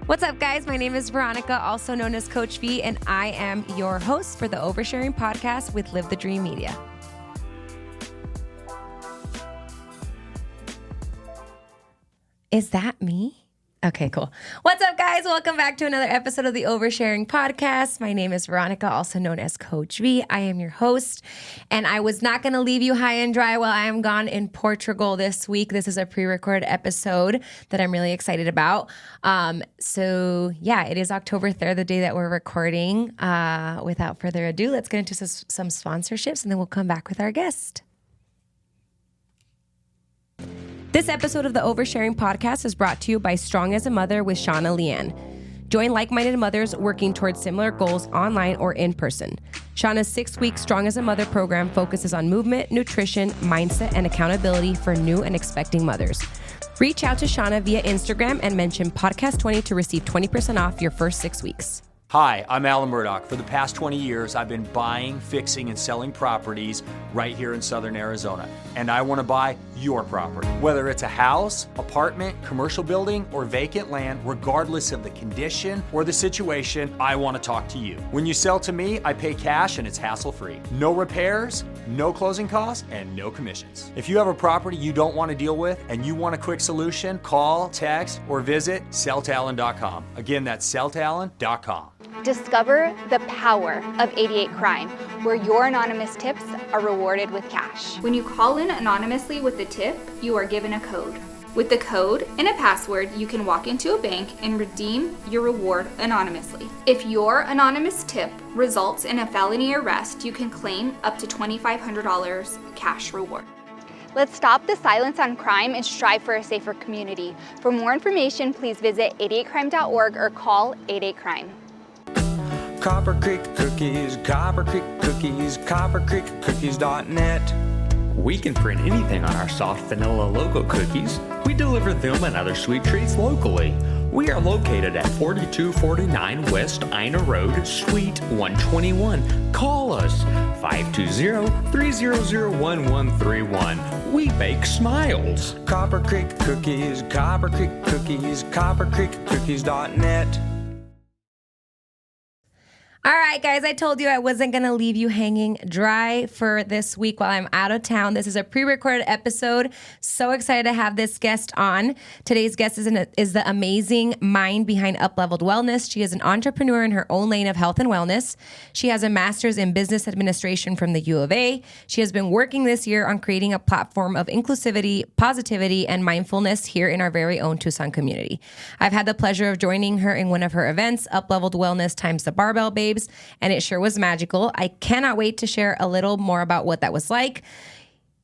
What's up, guys? My name is Veronica, also known as Coach V, and I am your host for the OvHER Sharing podcast with Live the Dream Media. Is that me? Okay, cool. What's up, guys? Welcome back to another episode of the OvHER Sharing podcast. My name is Veronica, also known as Coach V. I am your host, and I was not going to leave you high and dry while I am gone in Portugal this week. This is a pre-recorded episode that I'm really excited about. So yeah, it is October 3rd, the day that we're recording. Without further ado, let's get into some sponsorships, and then we'll come back with our guest. This episode of the OvHER Sharing podcast is brought to you by Strong as a Mother with Shauna Leanne. Join like-minded mothers working towards similar goals online or in person. Shauna's 6-week Strong as a Mother program focuses on movement, nutrition, mindset, and accountability for new and expecting mothers. Reach out to Shauna via Instagram and mention Podcast20 to receive 20% off your first 6 weeks. Hi, I'm Alan Murdoch. For the past 20 years, I've been buying, fixing, and selling properties right here in Southern Arizona. And I want to buy your property. Whether it's a house, apartment, commercial building, or vacant land, regardless of the condition or the situation, I want to talk to you. When you sell to me, I pay cash and it's hassle-free. No repairs, no closing costs, and no commissions. If you have a property you don't want to deal with and you want a quick solution, call, text, or visit selltoalan.com. Again, that's selltoalan.com. Discover the power of 88 Crime, where your anonymous tips are rewarded with cash. When you call in anonymously with the tip, you are given a code. With the code and a password, you can walk into a bank and redeem your reward anonymously. If your anonymous tip results in a felony arrest, you can claim up to $2,500 cash reward. Let's stop the silence on crime and strive for a safer community. For more information, please visit 88crime.org or call 88crime. Copper Creek Cookies, Copper Creek Cookies, coppercreekcookies.net. We can print anything on our soft vanilla logo cookies. We deliver them and other sweet treats locally. We are located at 4249 West Ina Road, Suite 121. Call us 520-300-1131. We bake smiles. Copper Creek Cookies, Copper Creek Cookies, coppercreekcookies.net. All right, guys, I told you I wasn't going to leave you hanging dry for this week while I'm out of town. This is a pre-recorded episode. So excited to have this guest on. Today's guest is the amazing mind behind Upleveled Wellness. She is an entrepreneur in her own lane of health and wellness. She has a master's in business administration from the U of A. She has been working this year on creating a platform of inclusivity, positivity, and mindfulness here in our very own Tucson community. I've had the pleasure of joining her in one of her events, Upleveled Wellness times the Barbell Babes, and it sure was magical. I cannot wait to share a little more about what that was like.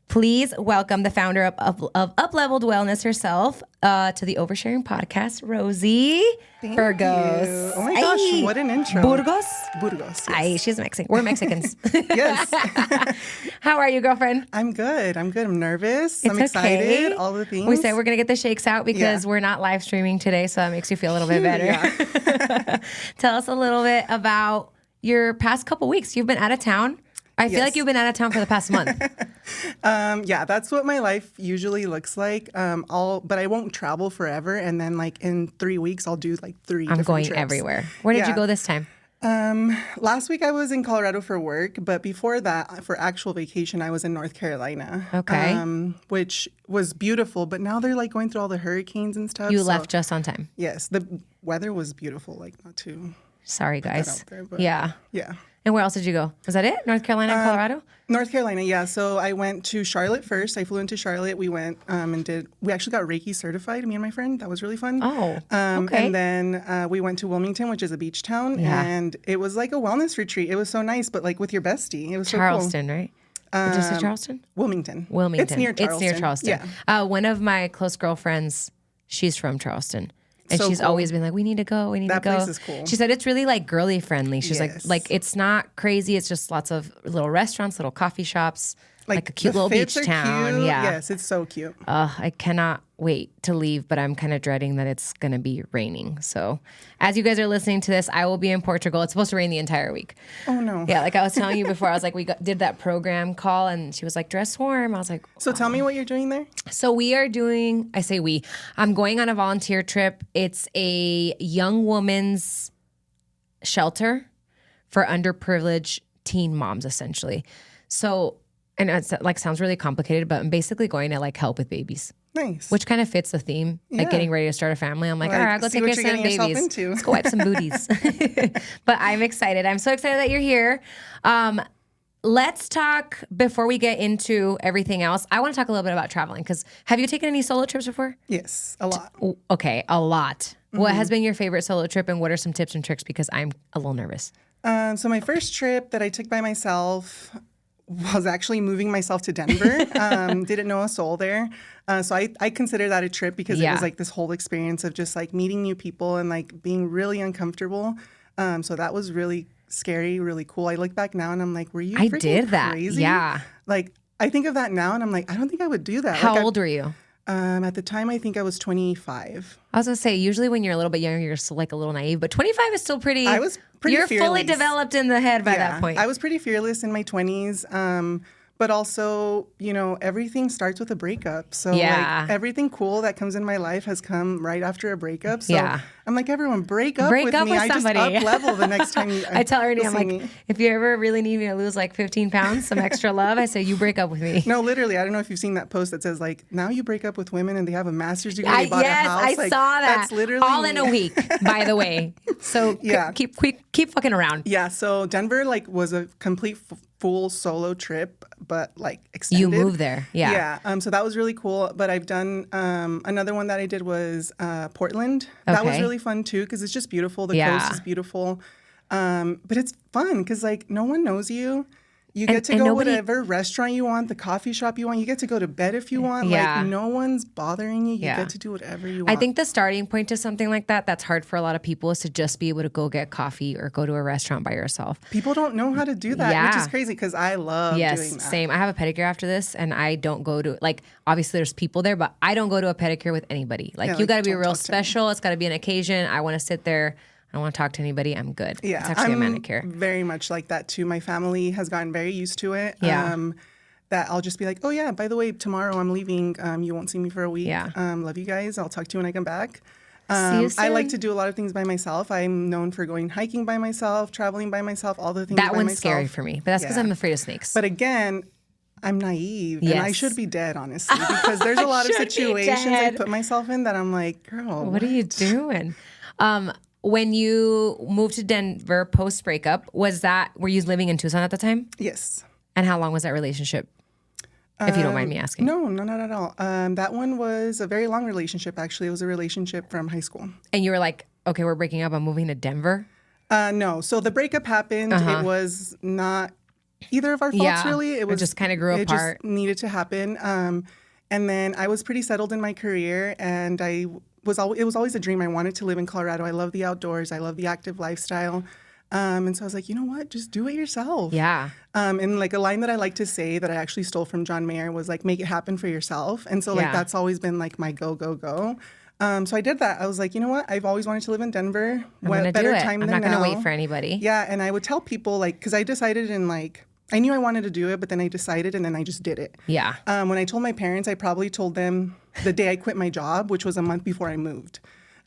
Please welcome the founder of Upleveled Wellness herself to the OvHER Sharing podcast, Rossy. Thank Burgos. you. Oh my gosh, Ay. what an intro. Burgos? Burgos, yes. Ay, she's Mexican. We're Mexicans. Yes. How are you, girlfriend? I'm good. I'm nervous. I'm It's excited. okay. All the things. We said we're going to get the shakes out because Yeah. we're not live streaming today, so that makes you feel a little bit better. Yeah. Tell us a little bit about your past couple weeks. You've been out of town. I feel Yes. like you've been out of town for the past month. Yeah, that's what my life usually looks like. But I won't travel forever. And then like in 3 weeks, I'll do like 3 I'm different going trips. everywhere. Where did you Yeah. go this time? Last week I was in Colorado for work, but before that, for actual vacation, I was in North Carolina. Okay. Which was beautiful, but now they're like going through all the hurricanes and stuff. You so- left just on time. Yes, the weather was beautiful, like not too. Sorry, guys. out there, but- Yeah. Yeah. And where else did you go? Was that it? North Carolina and Colorado? North Carolina, yeah. So I went to Charlotte first. I flew into Charlotte. We went we actually got Reiki certified, me and my friend. That was really fun. Oh, okay. And then we went to Wilmington, which is a beach town. Yeah. And it was like a wellness retreat. It was so nice, but like with your bestie. It was Charleston, right? Did you say Charleston? so cool. Wilmington. Wilmington. It's near Charleston. It's near Charleston. Yeah. One of my close girlfriends, she's from Charleston. And So she's cool. always been like, we need to go. We need That to go. place is cool. She said it's really like girly friendly. She's Yes. like it's not crazy. It's just lots of little restaurants, little coffee shops. like a cute the little fits beach are town. cute. Yeah. Yes, it's so cute. I cannot wait to leave, but I'm kind of dreading that it's going to be raining. So as you guys are listening to this, I will be in Portugal. It's supposed to rain the entire week. Oh, no. Yeah, like I was telling you before, I was like, did that program call, and she was like, dress warm. I was like, So tell me what you're doing there. so we are doing, I'm going on a volunteer trip. It's a young woman's shelter for underprivileged teen moms, essentially. So, and it's like sounds really complicated, but I'm basically going to like help with babies, Nice. which kind of fits the theme, like Yeah. getting ready to start a family. I'm like, Like, all right, I'll go see take what care of you're some getting yourself babies. into. Let's go wipe some booties. But I'm excited. I'm so excited that you're here. Let's talk before we get into everything else. I want to talk a little bit about traveling because have you taken any solo trips before? Yes, a lot. Okay, a lot. What has been your favorite solo trip, and what are some tips and tricks? Because I'm a little nervous. So my first trip that I took by myself was actually moving myself to Denver. Didn't know a soul there. So I consider that a trip because it Yeah. was like this whole experience of just like meeting new people and like being really uncomfortable. So that was really scary, really cool. I look back now and I'm like, were you I freaking did that. crazy? Yeah. Like I think of that now and I'm like, I don't think I would do that. How Like, old were you? At the time, I think I was 25. I was gonna say, usually when you're a little bit younger, you're still like a little naive, but 25 is still pretty. I was pretty You're fully fearless. developed in the head by that point. I was pretty fearless in my 20s. But also, you know, everything starts with a breakup. So Yeah. like everything cool that comes in my life has come right after a breakup. So Yeah. I'm like, everyone, break up Break with up me. with I just somebody. up level the next time you I tell Ernie, you'll I'm see like, me. if you ever really need me to lose like 15 pounds, some extra love, I say you break up with me. No, literally, I don't know if you've seen that post that says like, now you break up with women and they have a master's degree, they bought a house. I Like, saw that. That's literally all in me. a week, by the way. So Yeah. keep fucking around. Yeah, so Denver like was a complete full solo trip, but like extended. You moved there, yeah. Yeah. So that was really cool. But I've done another one that I did was Portland. That was Okay. really fun too because it's just beautiful. The Yeah. coast is beautiful. But it's fun because like no one knows you. You get to and go nobody- whatever restaurant you want, the coffee shop you want. You get to go to bed if you want. Yeah. Like no one's bothering you. You Yeah. get to do whatever you want. I think the starting point to something like that's hard for a lot of people is to just be able to go get coffee or go to a restaurant by yourself. people don't know how to do that, which Yeah. is crazy because I love doing Yes, that. same. I have a pedicure after this, and I don't go to like. Obviously, there's people there, but I don't go to a pedicure with anybody. Like Yeah, you like, got to be don't real talk to me. special. It's got to be an occasion. I want to sit there. I don't want to talk to anybody. I'm good. Yeah, it's actually I'm a manicure. very much like that too. My family has gotten very used to it. Yeah. That I'll just be like, oh yeah, by the way, tomorrow I'm leaving. You won't see me for a week. Yeah. Love you guys. I'll talk to you when I come back. See you I like soon. to do a lot of things by myself. I'm known for going hiking by myself, traveling by myself, all the things That by one's myself. scary for me, but that's because Yeah. I'm afraid of snakes. But again, I'm naive and I Yes. should be dead, honestly, because there's a lot of should be situations I dead. put myself in that I'm like, girl, what are you doing? When you moved to Denver post breakup, were you living in Tucson at the time? Yes. And how long was that relationship? If you don't mind me asking. No, not at all. That one was a very long relationship, actually. It was a relationship from high school. And you were like, okay, we're breaking up. I'm moving to Denver. No. So the breakup happened. It was not either of our faults, Yeah. really. It was just kinda grew it apart. just needed to happen. And then I was pretty settled in my career, and it was always a dream. I wanted to live in Colorado. I love the outdoors. I love the active lifestyle. And so I was like, you know what? Just do it yourself. Yeah. And like a line that I like to say that I actually stole from John Mayer was like, make it happen for yourself. And so like Yeah. that's always been like my go. So I did that. I was like, you know what? I've always wanted to live in Denver. I'm going to do Better it. time I'm than not going to now. wait for anybody. Yeah, and I would tell people like, because I decided in like, I knew I wanted to do it, but then I decided and then I just did it. Yeah. When I told my parents, I probably told them the day I quit my job, which was a month before I moved.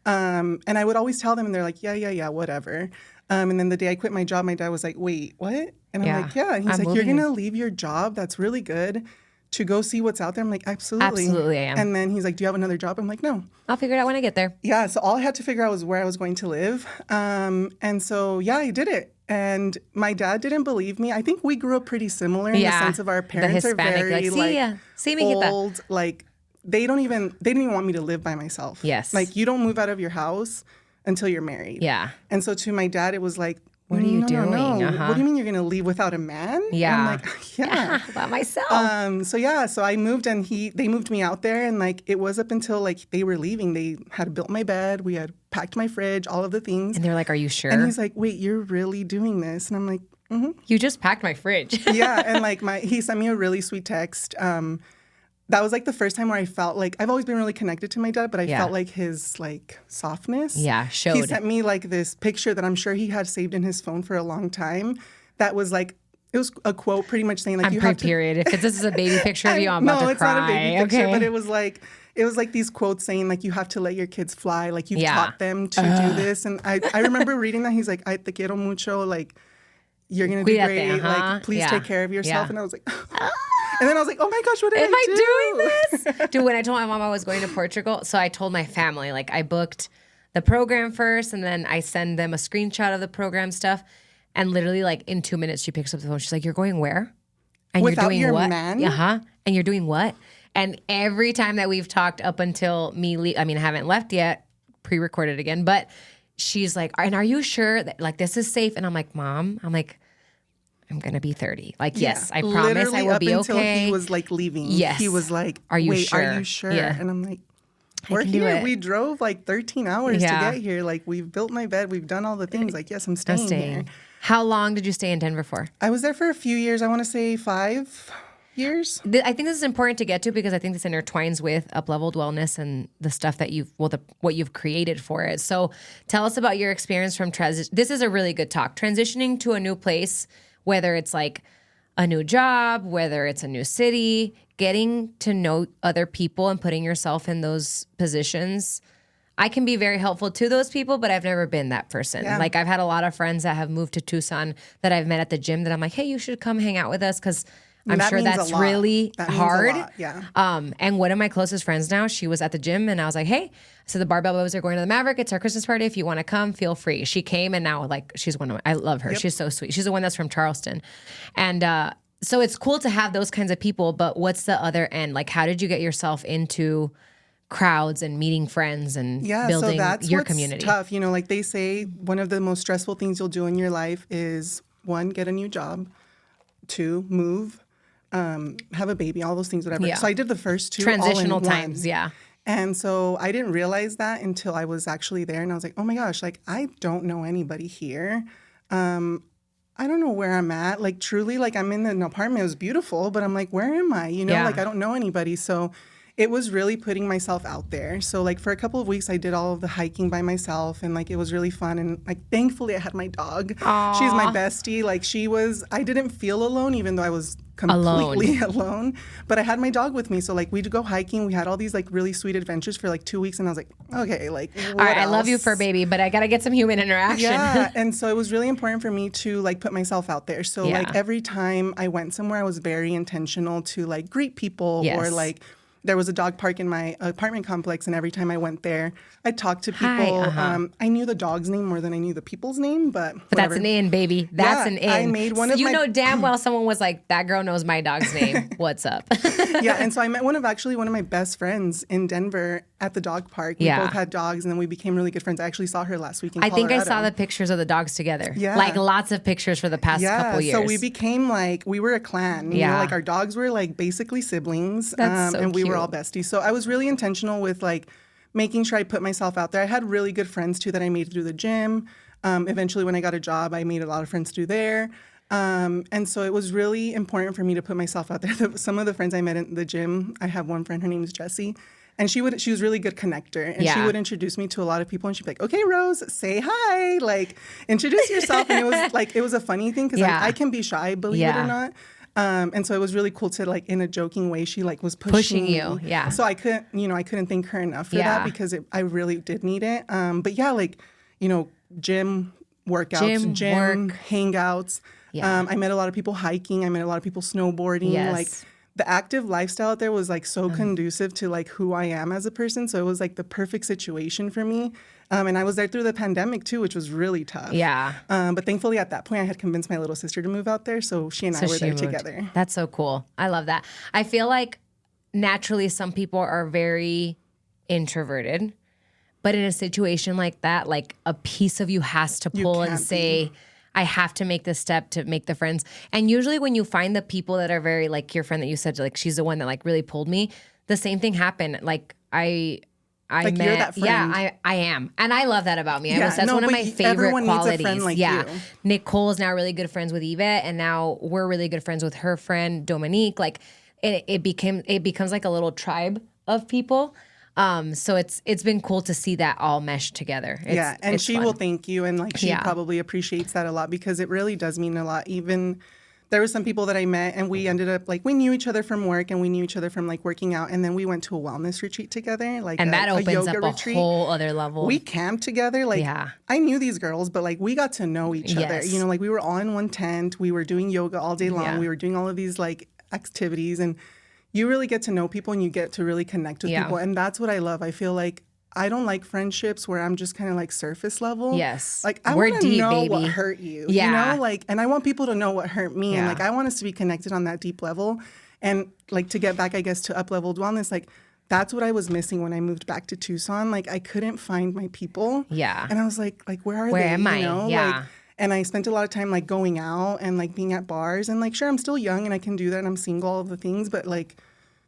And I would always tell them, and they're like, yeah, whatever. And then the day I quit my job, my dad was like, wait, what? And I'm Yeah. like, yeah. And he's I'm like, you're moving. going to leave your job? That's really good to go see what's out there. I'm like, absolutely. Absolutely, I am. And then he's like, do you have another job? I'm like, no. I'll figure it out when I get there. Yeah, so all I had to figure out was where I was going to live. And so, yeah, I did it. And my dad didn't believe me. I think we grew up pretty similar in the sense of our The parents are Hispanic, very see ya. See me get that. old, like they didn't even want me to live by myself. Yes. Like you don't move out of your house until you're married. Yeah. And so to my dad, it was like, What are you no, doing? No. Uh-huh. What do you mean you're going to leave without a man? Yeah. And I'm like, yeah. By myself. So I moved and they moved me out there and like it was up until like they were leaving. They had built my bed, we had packed my fridge, all of the things. And they're like, are you sure? And he's like, wait, you're really doing this? And I'm like, You just packed my fridge. Yeah, and like he sent me a really sweet text. That was like the first time where I felt like I've always been really connected to my dad, but I felt like his like softness. Yeah, showed. He sent me like this picture that I'm sure he had saved in his phone for a long time. That was like it was a quote pretty much saying like I'm you have to. Period. If this is a baby picture of you, I'm about to No, it's cry. not a baby picture, Okay. but it was like these quotes saying like you have to let your kids fly, like you've Yeah. taught them to do this. And I remember reading that. He's like, I te quiero mucho, like you're gonna do Cuídate, great, like please Yeah. take care of yourself. Yeah. And I was like, and then I was like, oh my gosh, what did Am I do? doing this? Dude, when I told my mom I was going to Portugal, so I told my family, like I booked the program first and then I send them a screenshot of the program stuff. And literally like in 2 minutes, she picks up the phone. She's like, you're going where? And Without you're doing your what? man? Uh-huh. And you're doing what? And every time that we've talked up until me, I haven't left yet, pre-recorded again, but she's like, and are you sure that like this is safe? And I'm like, Mom, I'm going to be 30. Like, yes, I promise Literally I will up be until okay. He was like leaving. Yes. He was like, Are you wait, sure? are you sure? Yeah. And I'm like, we're can do here. it. We drove like 13 hours Yeah. to get here. Like we've built my bed. We've done all the things. Like, yes, I'm staying here. How long did you stay in Denver for? I was there for a few years. I want to say 5 years. I think this is important to get to because I think this intertwines with Upleveled Wellness and the stuff that what you've created for it. So tell us about your experience from This is a really good talk. Transitioning to a new place, whether it's like a new job, whether it's a new city, getting to know other people and putting yourself in those positions. I can be very helpful to those people, but I've never been that person. Yeah. Like I've had a lot of friends that have moved to Tucson that I've met at the gym that I'm like, hey, you should come hang out with us because I'm That sure means a that's lot. really That means a hard. lot, yeah. And one of my closest friends now, she was at the gym and I was like, hey, so the Barbell Boys are going to the Maverick. It's our Christmas party. If you want to come, feel free. She came and now like she's one of I love her. Yep. She's so sweet. She's the one that's from Charleston. And so it's cool to have those kinds of people, but what's the other end? Like how did you get yourself into crowds and meeting friends and building so that's your what's community? tough. You know, like they say, one of the most stressful things you'll do in your life is 1, get a new job, 2, move, have a baby, all those things, whatever. Yeah. So I did the first 2 Transitional all in times, one. yeah. And so I didn't realize that until I was actually there, and I was like, oh my gosh, like I don't know anybody here. I don't know where I'm at. Like truly, like I'm in an apartment. It was beautiful, but I'm like, where am I? You know, Yeah. like I don't know anybody. So it was really putting myself out there. So like for a couple of weeks, I did all of the hiking by myself, and like it was really fun. And like thankfully, I had my dog. She's my bestie. Like I didn't feel alone, even though I was completely alone. But I had my dog with me. So like we'd go hiking. We had all these like really sweet adventures for like 2 weeks, and I was like, okay, like All right, I love you else? for baby, but I got to get some human interaction. Yeah, and so it was really important for me to like put myself out there. So Yeah. like every time I went somewhere, I was very intentional to like greet people Yes. or like there was a dog park in my apartment complex, and every time I went there, I talked to people. Hi, I knew the dog's name more than I knew the people's name, but But whatever. that's an in, baby. That's Yeah, an in. I made one of you my- know damn well someone was like, that girl knows my dog's name. What's up? Yeah, and so I met one of my best friends in Denver at the dog park. We Yeah. both had dogs, and then we became really good friends. I actually saw her last week in I think I Colorado. saw the pictures of the dogs together. Yeah. Like lots of pictures for the past couple years. So we became like, we were a clan. You Yeah. know, like our dogs were like basically siblings. That's so and we were cute. all besties. So I was really intentional with like making sure I put myself out there. I had really good friends too that I made through the gym. Eventually when I got a job, I made a lot of friends through there. And so it was really important for me to put myself out there. Some of the friends I met in the gym, I have one friend, her name is Jessie. And she was a really good connector, and she Yeah. would introduce me to a lot of people, and she'd be like, "Okay, Rose, say hi, like introduce yourself." And it was a funny thing because Yeah. I can be shy, believe it Yeah. or not. And so it was really cool to like in a joking way, she like was Pushing pushing you, me. yeah. So I couldn't thank her enough for Yeah. that because I really did need it. But yeah, like gym workouts, Gym, work. hangouts. Yeah. I met a lot of people hiking. I met a lot of people snowboarding. Yes. Like the active lifestyle out there was like so conducive to like who I am as a person. So it was like the perfect situation for me. And I was there through the pandemic too, which was really tough. Yeah. But thankfully at that point I had convinced my little sister to move out there. So she and I were she there moved. together. That's so cool. I love that. I feel like naturally some people are very introverted, but in a situation like that, like a piece of you has to pull and can't say, I have to make this step to make the friends. And usually when you find the people that are very like your friend that you said, like she's the one that like really pulled me, the same thing happened. Like I I Like, met, you're that friend. yeah, I am. And I love that about me. Yeah, That's no, one of but my favorite everyone needs a qualities. friend like yeah. you. Nicole's now really good friends with Yvette, and now we're really good friends with her friend Dominique. Like it becomes like a little tribe of people. So it's been cool to see that all mesh together. And it's she fun. will thank you, and like she Yeah. probably appreciates that a lot because it really does mean a lot. Even there were some people that I met and we ended up like we knew each other from work and we knew each other from like working out, and then we went to a wellness retreat together, like And that opens yoga up a retreat. whole other level. We camped together. Like Yeah. I knew these girls, but like we got to know each other. Yes. You know, like we were all in one tent. We were doing yoga all day long. Yeah. We were doing all of these like activities, and you really get to know people and you get to really connect with Yeah. people. And that's what I love. I feel like I don't like friendships where I'm just kind of like surface level. Yes. Like I We're want to deep, know baby. what hurt you. Yeah. You know, like, and I want people to know what hurt me. And Yeah. like, I want us to be connected on that deep level. And like to get back, I guess, to Upleveled Wellness, like that's what I was missing when I moved back to Tucson. Like I couldn't find my people. Yeah. And I was like, where are Where they? am I? You know? Yeah. Like, and I spent a lot of time like going out and like being at bars, and like, sure, I'm still young and I can do that and I'm single, all of the things. But like,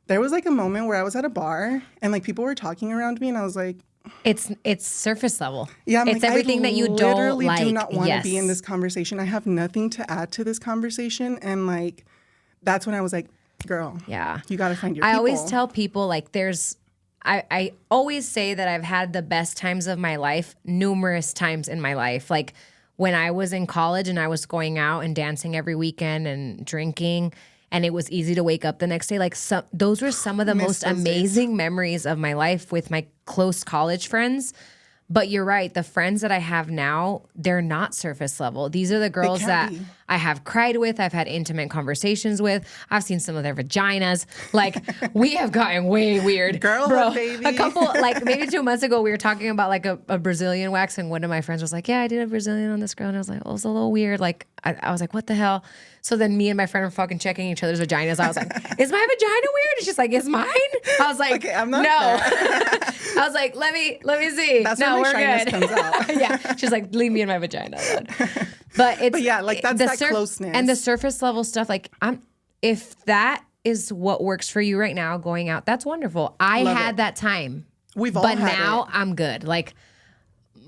there was like a moment where I was at a bar and like people were talking around me and I was like, It's surface level. yeah, I'm it's like, everything I that you don't literally like. do not want to be in Yes. this conversation. I have nothing to add to this conversation. And like, that's when I was like, girl, Yeah. you got to find your I people. always tell people like I always say that I've had the best times of my life numerous times in my life. Like when I was in college and I was going out and dancing every weekend and drinking, and it was easy to wake up the next day. Like those were some of the Miss most those days. amazing memories of my life with my close college friends. But you're right. The friends that I have now, they're not surface level. These are the girls can't that be. I have cried with. I've had intimate conversations with. I've seen some of their vaginas. Like we have gotten way weird. Girlhood, baby. A couple, like maybe 2 months ago, we were talking about like a Brazilian wax, and one of my friends was like, "Yeah, I did a Brazilian on this girl," and I was like, "Oh, it was a little weird." Like I was like, "What the hell?" So then me and my friend are fucking checking each other's vaginas. I was like, "Is my vagina weird?" And she's like, "Is mine?" I was like, Okay, I'm not no. there. I was like, let me see. That's no, where my we're shyness good. comes out. Yeah. She's like, leave me in my vagina. Then. But yeah, like, that's that closeness. And the surface level stuff, like if that is what works for you right now, going out, that's wonderful. I Love had it. that time. We've all But had now it. I'm good. Like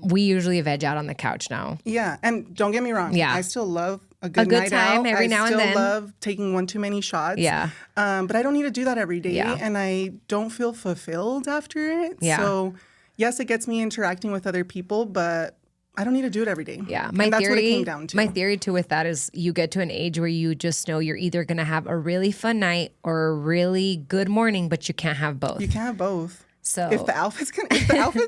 we usually veg out on the couch now. Yeah, and don't get me wrong. Yeah. I still love a good good night time out. every now and then. I still love taking one too many shots. Yeah. But I don't need to do that every day, Yeah. and I don't feel fulfilled after it. Yeah. So, yes, it gets me interacting with other people, but I don't need to do it every day. Yeah, And that's what it came down to. My theory too with that is you get to an age where you just know you're either going to have a really fun night or a really good morning, but you can't have both. You can't have both. So If the outfit's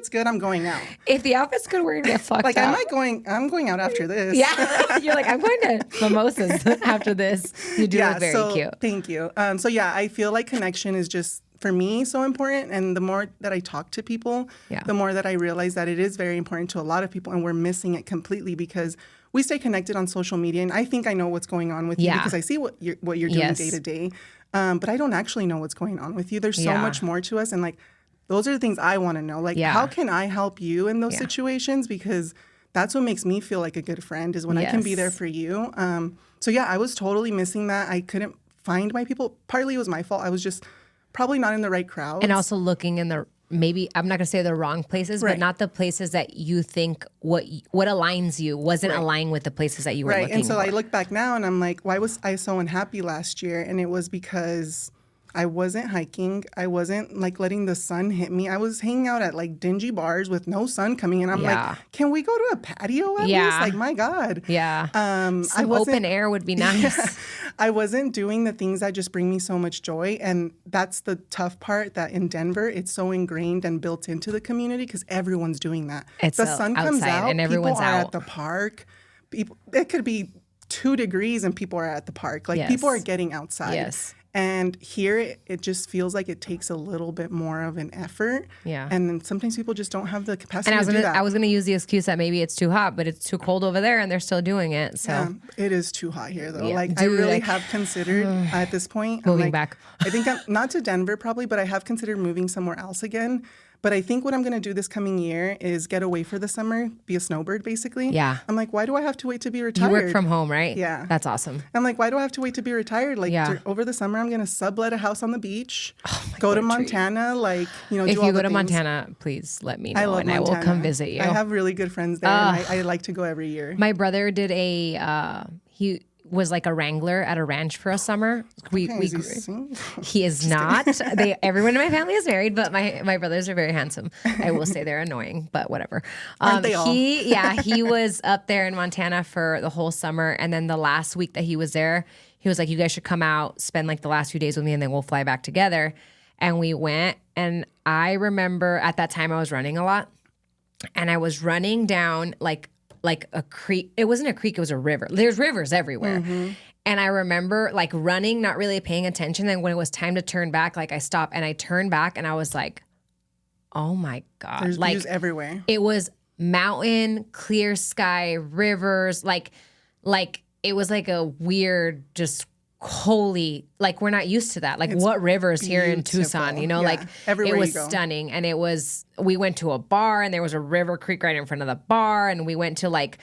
good, I'm going out. if the outfit's good, we're gonna get fucked Like up. I'm going out after this. Yeah, you're like, I'm going to mimosas after this. You do look very so, cute. Thank you. So yeah, I feel like connection is just for me so important, and the more that I talk to people, Yeah. the more that I realize that it is very important to a lot of people, and we're missing it completely because we stay connected on social media, and I think I know what's going on with you Yeah. because I see what you're doing Yes. day to day, but I don't actually know what's going on with you. There's so Yeah. much more to us, and like those are the things I want to know. Like, Yeah. how can I help you in those Yeah. situations? Because that's what makes me feel like a good friend is when I can be Yes. there for you. So yeah, I was totally missing that. I couldn't find my people. Partly it was my fault. I was just probably not in the right crowd. And also looking in the maybe I'm not gonna say the wrong places, Right. but not the places that you think what aligns you wasn't aligned with the places that you were right. looking And so for. I look back now and I'm like, why was I so unhappy last year? And it was because I wasn't hiking. I wasn't like letting the sun hit me. I was hanging out at like dingy bars with no sun coming in. I'm Yeah. like, can we go to a patio at Yeah. least? Like, my God. Yeah. I Some wasn't- open air would be nice. I wasn't doing the things that just bring me so much joy. And that's the tough part, that in Denver, it's so ingrained and built into the community because everyone's doing that. It's the sun comes outside out and everyone's people are out. at the park. People, it could be 2 degrees and people are at the park. Like, Yes. people are getting outside. Yes. And here, it just feels like it takes a little bit more of an effort. Yeah. And then sometimes people just don't have the capacity And to do that. I was gonna use the excuse that maybe it's too hot, but it's too cold over there, and they're still doing it. So Yeah, it is too hot here, though. Yeah. Like, I Dude, really like- have considered at this point Moving like, back. I think I'm not to Denver probably, but I have considered moving somewhere else again But I think what I'm going to do this coming year is get away for the summer, be a snowbird, basically. Yeah. I'm like, why do I have to wait to be You retired? work from home, right? Yeah. That's awesome. I'm like, why do I have to wait to be retired? Like, Yeah. over the summer, I'm going to sublet a house on the beach, what go to a treat. Montana, like, you know, If do all you the go to things. Montana, please let me know, I love and Montana. I will come visit you. I have really good friends there, and I like to go every year. My brother did he was like a wrangler at a ranch for a summer. Is he single? He is not. Everyone in my family is married, but my brothers are very handsome. I will say they're annoying, but whatever. Aren't they all? He was up there in Montana for the whole summer, and then the last week that he was there, he was like, "You guys should come out, spend like the last few days with me, and then we'll fly back together." And we went, and I remember at that time I was running a lot, and I was running down like a creek. It wasn't a creek, it was a river. There's rivers everywhere. Mm-hmm. And I remember like running, not really paying attention. And when it was time to turn back, like I stopped and I turned back and I was like, oh my God. There's like views everywhere. it was mountain, clear sky, rivers, like it was like a weird, just holy, like we're not used to that. Like what rivers here in Tucson, you know, Yeah. like Everywhere it was you go. stunning. And we went to a bar and there was a river creek right in front of the bar. And we went to like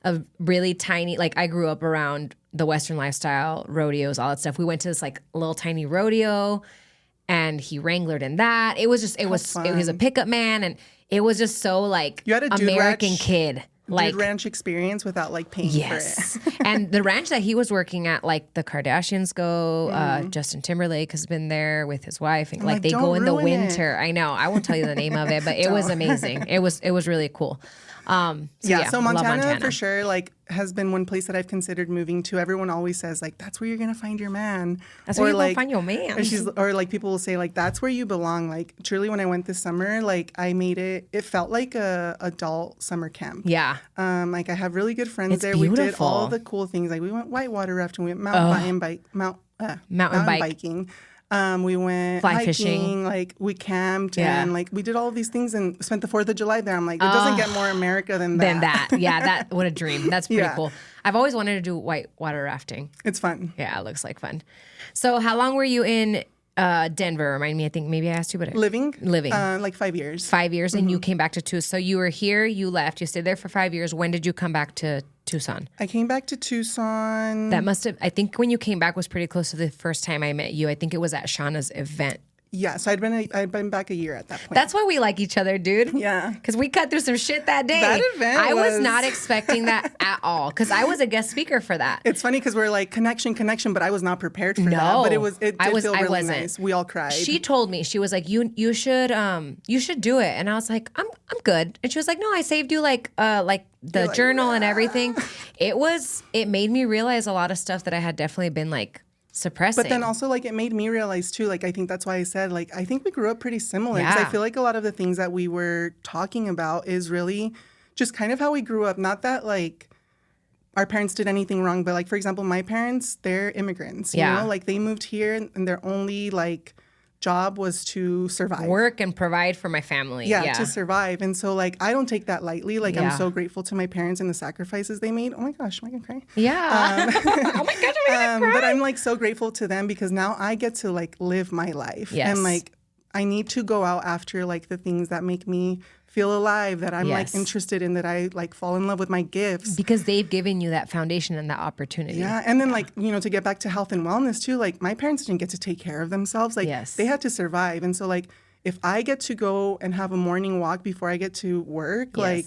a really tiny, like I grew up around the Western lifestyle, rodeos, all that stuff. We went to this like little tiny rodeo and he wranglered in that. It was a pickup man. And it was just so like You had a dude American ranch- kid. Dude ranch experience without like paying Yes. for it. And the ranch that he was working at, like the Kardashians go, Justin Timberlake has been there with his wife. And like like, they go "Don't in the ruin it." winter. I know. I won't tell you the name of it, but it was amazing. It was really cool. So So love Montana for sure, like, has been one place that I've considered moving to. Everyone always says, like, that's where you're gonna find your man. That's where you're gonna like, find your man. Or like people will say, like, that's where you belong. Like, truly, when I went this summer, like, I made it. It felt like a adult summer camp. Yeah. Like, I have really good friends It's there. We did beautiful. all the cool things. Like, we went whitewater rafting. We went mountain biking. We went Fly hiking, fishing. like we camped Yeah. and like we did all of these things and spent the 4th of July there. I'm like, it doesn't get more America than that. Yeah, what a dream. That's pretty Yeah. cool. I've always wanted to do whitewater rafting. It's fun. Yeah, it looks like fun. So how long were you in Denver? Remind me, I think maybe I asked you, but Living, Living. like 5 years. 5 years, and you came back to Tucson. So you were here, you left, you stayed there for 5 years. When did you come back to Tucson? I came back to Tucson. That must have, I think when you came back was pretty close to the first time I met you. I think it was at Shauna's event. Yeah, so I'd been back a year at that point. That's why we like each other, dude. Yeah. Because we cut through some shit that day. That event I was was- not expecting that at all. Because I was a guest speaker for that. It's funny because we're like connection, but I was not prepared for that. No. But it did feel really wasn't. nice. We all cried. She told me, she was like, you should do it. And I was like, I'm good. And she was like, no, I saved you like the journal and everything. It made me realize a lot of stuff that I had definitely been like suppressing. But then also, like, it made me realize, too, like, I think that's why I said, like, I think we grew up pretty similar. Because Yeah. I feel like a lot of the things that we were talking about is really just kind of how we grew up. Not that, like, our parents did anything wrong, but, like, for example, my parents, they're immigrants. You know? Like, they moved here and their only, like, job was to survive. Work and provide for my family. Yeah, to survive. And so, like, I don't take that lightly. Like, Yeah. I'm so grateful to my parents and the sacrifices they made. Oh, my gosh, am I going to cry? Yeah. Oh my gosh, I'm gonna cry. But I'm like so grateful to them because now I get to like live my life. Yes. And like I need to go out after like the things that make me feel alive, that I'm like Yes. interested in, that I like fall in love with my gifts. Because they've given you that foundation and that opportunity. Yeah. And then like, you know, to get back to health and wellness too, like my parents didn't get to take care of themselves. Like Yes. they had to survive. And so like if I get to go and have a morning walk before I get to work, Yes. like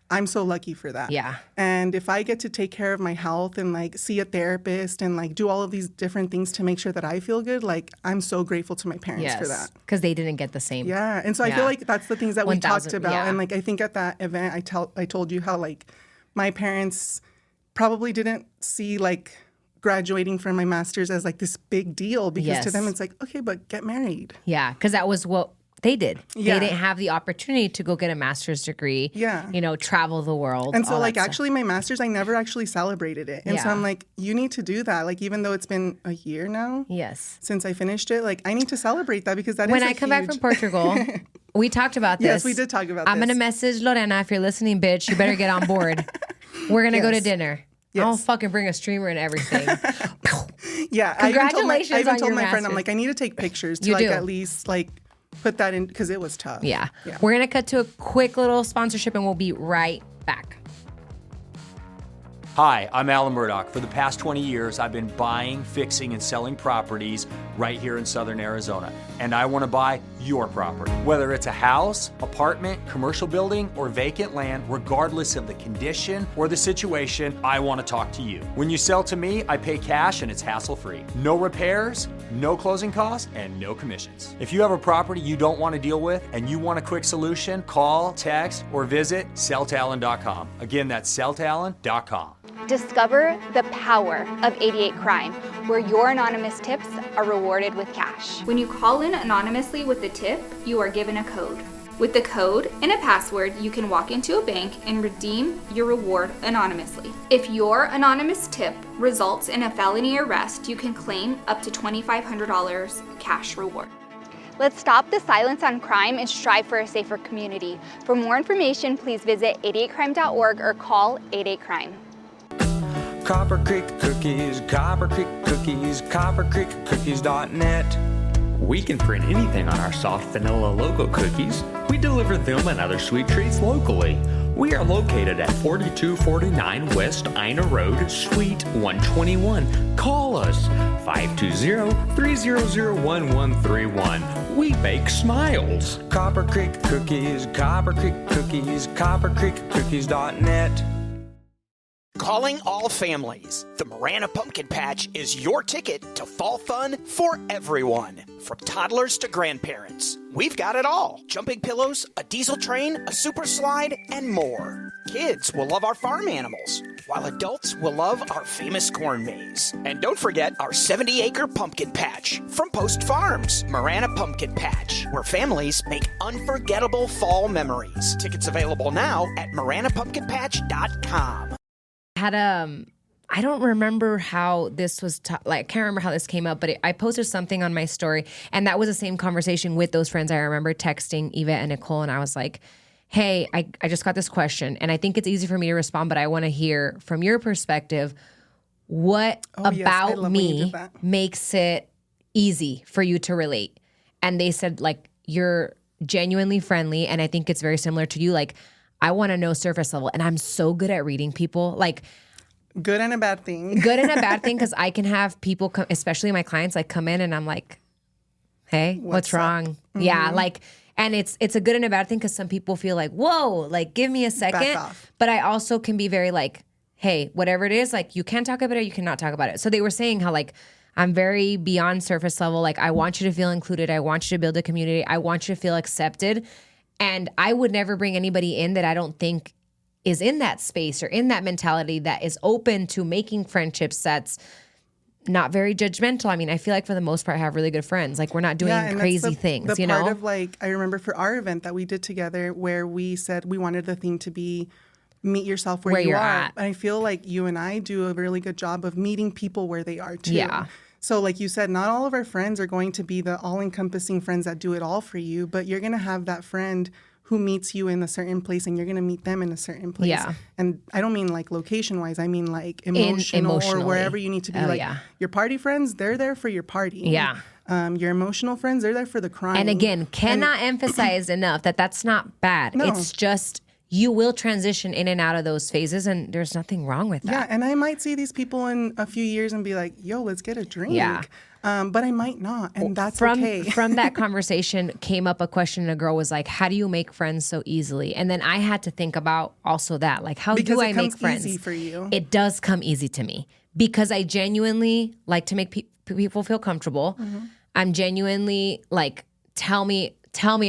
I'm so lucky for that. Yeah. And if I get to take care of my health and like see a therapist and like do all of these different things to make sure that I feel good, like I'm so grateful to my parents for that. Because they didn't get the same. Yeah. And so I Yeah. feel like that's the things that we 1,000, talked about. yeah. And like I think at that event I told you how like my parents probably didn't see like graduating from my master's as like this big deal because to Yes. them it's like, okay, but get married. Yeah, because that was what they did. Yeah. They didn't have the opportunity to go get a master's degree. Yeah. You know, travel the world. And so all like that stuff. actually my master's, I never actually celebrated it. And so Yeah. I'm like, you need to do that. Like even though it's been a year now Yes. since I finished it, like I need to celebrate that because that When is I come back from Portugal, we talked about this. Yes, we did talk about I'm this. going to message Lorena. If you're listening, bitch, you better get on board. We're going to go to Yes. dinner. Yes. I'll fucking bring a streamer and everything. Yeah. Congratulations I even on told your my friend, I'm master's. like, I need to take pictures to You like do. at least like put that in because it was tough. Yeah. We're going to cut to a quick little sponsorship and we'll be right back. Hi, I'm Alan Murdoch. For the past 20 years, I've been buying, fixing, and selling properties right here in Southern Arizona. And I want to buy your property. Whether it's a house, apartment, commercial building, or vacant land, regardless of the condition or the situation, I want to talk to you. When you sell to me, I pay cash and it's hassle-free. No repairs, no closing costs, and no commissions. If you have a property you don't want to deal with and you want a quick solution, call, text, or visit selltoalan.com. Again, that's selltoalan.com. Discover the power of 88 Crime, where your anonymous tips are rewarded with cash. When you call in anonymously with a tip, you are given a code. With the code and a password, you can walk into a bank and redeem your reward anonymously. If your anonymous tip results in a felony arrest, you can claim up to $2,500 cash reward. Let's stop the silence on crime and strive for a safer community. For more information, please visit 88crime.org or call 88crime. Copper Creek Cookies, Copper Creek Cookies, coppercreekcookies.net. We can print anything on our soft vanilla logo cookies. We deliver them and other sweet treats locally. We are located at 4249 West Ina Road, Suite 121. Call us 520-300-1131. We bake smiles. Copper Creek Cookies, Copper Creek Cookies, coppercreekcookies.net. Calling all families. The Marana Pumpkin Patch is your ticket to fall fun for everyone. From toddlers to grandparents. We've got it all. Jumping pillows, a diesel train, a super slide, and more. Kids will love our farm animals, while adults will love our famous corn maze. And don't forget our 70-acre pumpkin patch from Post Farms. Marana Pumpkin Patch, where families make unforgettable fall memories. Tickets available now at maranapumpkinpatch.com. Had I don't remember how this was I can't remember how this came up, but I posted something on my story, and that was the same conversation with those friends. I remember texting Eva and Nicole, and I was like, hey, I just got this question, and I think it's easy for me to respond, but I want to hear from your perspective, what about me makes it easy for you to relate? And they said, like, you're genuinely friendly, and I think it's very similar to you. Like, I want to know surface level, and I'm so good at reading people. Like, good and a bad thing. Good and a bad thing, because I can have people, especially my clients, like come in and I'm like, hey, what's wrong? Mm-hmm. Yeah, like, and it's a good and a bad thing, because some people feel like, whoa, like, give me a second. Back off. But I also can be very like, hey, whatever it is, like, you can talk about it, you cannot talk about it. So they were saying how, like, I'm very beyond surface level. Like, I want you to feel included. I want you to build a community. I want you to feel accepted. And I would never bring anybody in that I don't think is in that space or in that mentality that is open to making friendships that's not very judgmental. I mean, I feel like for the most part I have really good friends. Like, we're not doing crazy things, the you know? part of, like, I remember for our event that we did together where we said we wanted the theme to be meet yourself where you you're are. at. And I feel like you and I do a really good job of meeting people where they are too. Yeah. So like you said, not all of our friends are going to be the all-encompassing friends that do it all for you, but you're going to have that friend who meets you in a certain place and you're going to meet them in a certain place. Yeah. And I don't mean like location-wise. I mean like emotional or wherever you need to be. Your party friends, they're there for your party. Yeah. Your emotional friends, they're there for the crime. And again, cannot emphasize enough that that's not bad. No. It's just you will transition in and out of those phases, and there's nothing wrong with that. Yeah, and I might see these people in a few years and be like, yo, let's get a drink. Yeah. But I might not, and that's okay. From that conversation came up a question, and a girl was like, how do you make friends so easily? And then I had to think about also that, like, how do I make friends? Because it comes easy for you. It does come easy to me because I genuinely like to make people feel comfortable. Mm-hmm. I'm genuinely like, tell me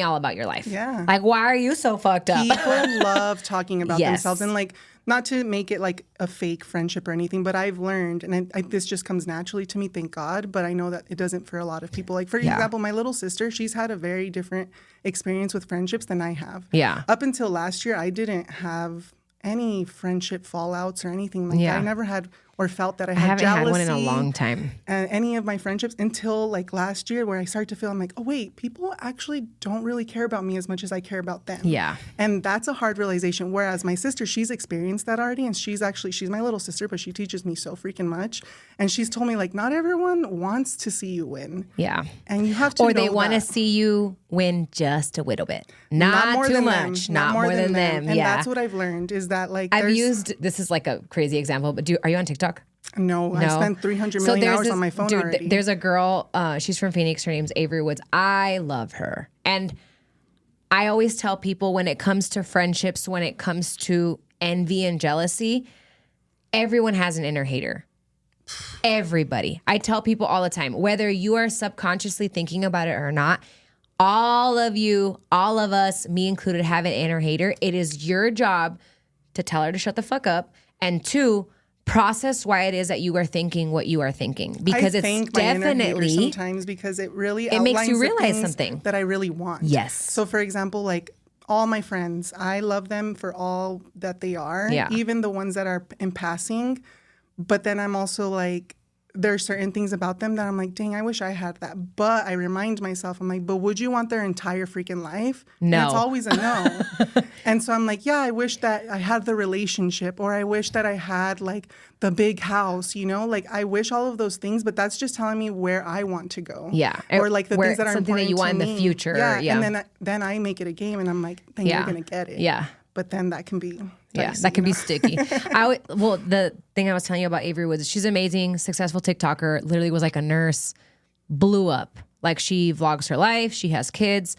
all about your life. Yeah. Like, why are you so fucked up? People love talking about themselves, and like, not to make it like a fake friendship or anything, but I've learned, and this just comes naturally to me, thank God, but I know that it doesn't for a lot of people. Like, for example, my little sister, she's had a very different experience with friendships than I have. Yeah. Up until last year, I didn't have any friendship fallouts or anything like that. I never had or felt that I I had haven't jealousy. had one in a long time. Any of my friendships until like last year, where I started to feel, I'm like, oh wait, people actually don't really care about me as much as I care about them. Yeah. And that's a hard realization. Whereas my sister, she's experienced that already, and she's my little sister, but she teaches me so freaking much. And she's told me, like, not everyone wants to see you win. Yeah. And you have to Or they know want to that. see you win just a little bit. Not more too than much. them. Not more than them. And Yeah. that's what I've learned is that, like, I've used, this is like a crazy example, but are you on TikTok? No, I spent 300 million hours on my phone already. There's a girl, she's from Phoenix, her name's Avery Woods. I love her. And I always tell people when it comes to friendships, when it comes to envy and jealousy, everyone has an inner hater. Everybody. I tell people all the time, whether you are subconsciously thinking about it or not, all of you, all of us, me included, have an inner hater. It is your job to tell her to shut the fuck up, and 2, process why it is that you are thinking what you are thinking, because I it's thank my inner hater definitely sometimes because it really it makes you outlines the realize things something that I really want. Yes. So for example, like all my friends, I love them for all that they are, Yeah. even the ones that are in passing. But then I'm also like, there are certain things about them that I'm like, dang, I wish I had that. But I remind myself, I'm like, but would you want their entire freaking life? No. And it's always a no. And so I'm like, yeah, I wish that I had the relationship, or I wish that I had like the big house, you know? Like I wish all of those things, but that's just telling me where I want to go. Yeah. Or like the Where- things that are something that important you to want in the me. future, Yeah. yeah. And then I make it a game, and I'm like, then Yeah. you're going to get it. Yeah. But then that can be Yeah, dicey, that can you be know? sticky. Well, the thing I was telling you about Avery Woods, she's amazing, successful TikToker, literally was like a nurse, blew up. Like she vlogs her life, she has kids,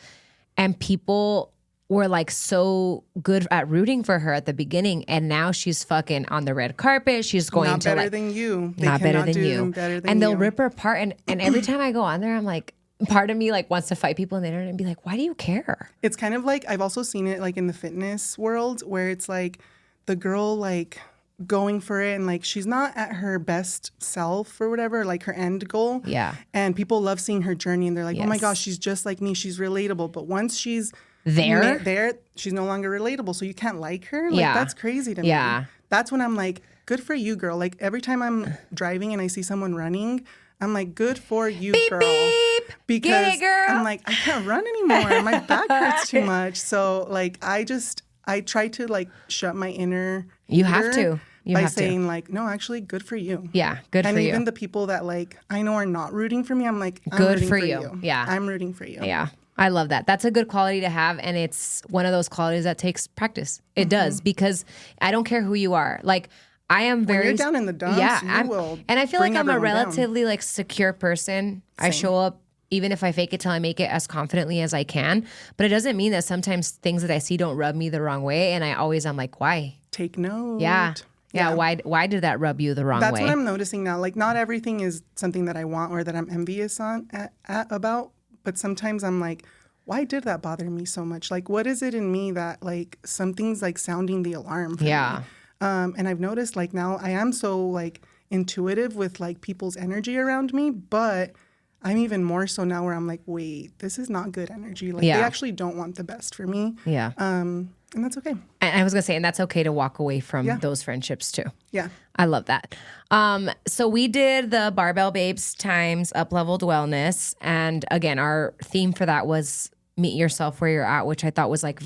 and people were like so good at rooting for her at the beginning, and now she's fucking on the red carpet. She's going Not to better like than you. They not better cannot than do you, them better than and they'll you. rip her apart. And every time I go on there, I'm like, part of me like wants to fight people on the internet and be like, why do you care? It's kind of like, I've also seen it like in the fitness world, where it's like the girl like going for it, and like she's not at her best self or whatever, like her end goal. Yeah. And people love seeing her journey, and they're like, oh my Yes. gosh, she's just like me. She's relatable. But once she's There? she's no longer relatable. So you can't like her. Like Yeah. that's crazy to me. Yeah. That's when I'm like, good for you, girl. Like every time I'm driving and I see someone running, I'm like, good for you, Beep, girl. beep. Because Get it, girl. I'm like, I can't run anymore. My back hurts too much. So like, I try to like shut my inner You have hater to. You by have to. saying like, no, actually, good for you. Yeah, good And for you. even the people that like I know are not rooting for me, I'm like, I'm Good rooting for for you. Yeah. I'm rooting for you. Yeah. I love that. That's a good quality to have. And it's one of those qualities that takes practice. It does, because I don't care who you are. Like, I am very. you're down in the dumps, you will and I feel like bring I'm a everyone down. relatively like secure person. I show up, even if I fake it till I make it, as confidently as I can. But it doesn't mean that sometimes things that I see don't rub me the wrong way. And I'm like, why? Take note. Yeah. Yeah. Why did that rub you the wrong That's way? what I'm noticing now. Like, not everything is something that I want or that I'm envious about. But sometimes I'm like, why did that bother me so much? Like, what is it in me that like something's like sounding the alarm for Yeah. me? And I've noticed like now I am so like intuitive with like people's energy around me, but I'm even more so now where I'm like, wait, this is not good energy. Like Yeah. they actually don't want the best for me. Yeah. And that's okay. And I was going to say, and that's okay to walk away from Yeah. those friendships too. Yeah. I love that. So we did the Barbell Babes times Upleveled Wellness. And again, our theme for that was meet yourself where you're at, which I thought was like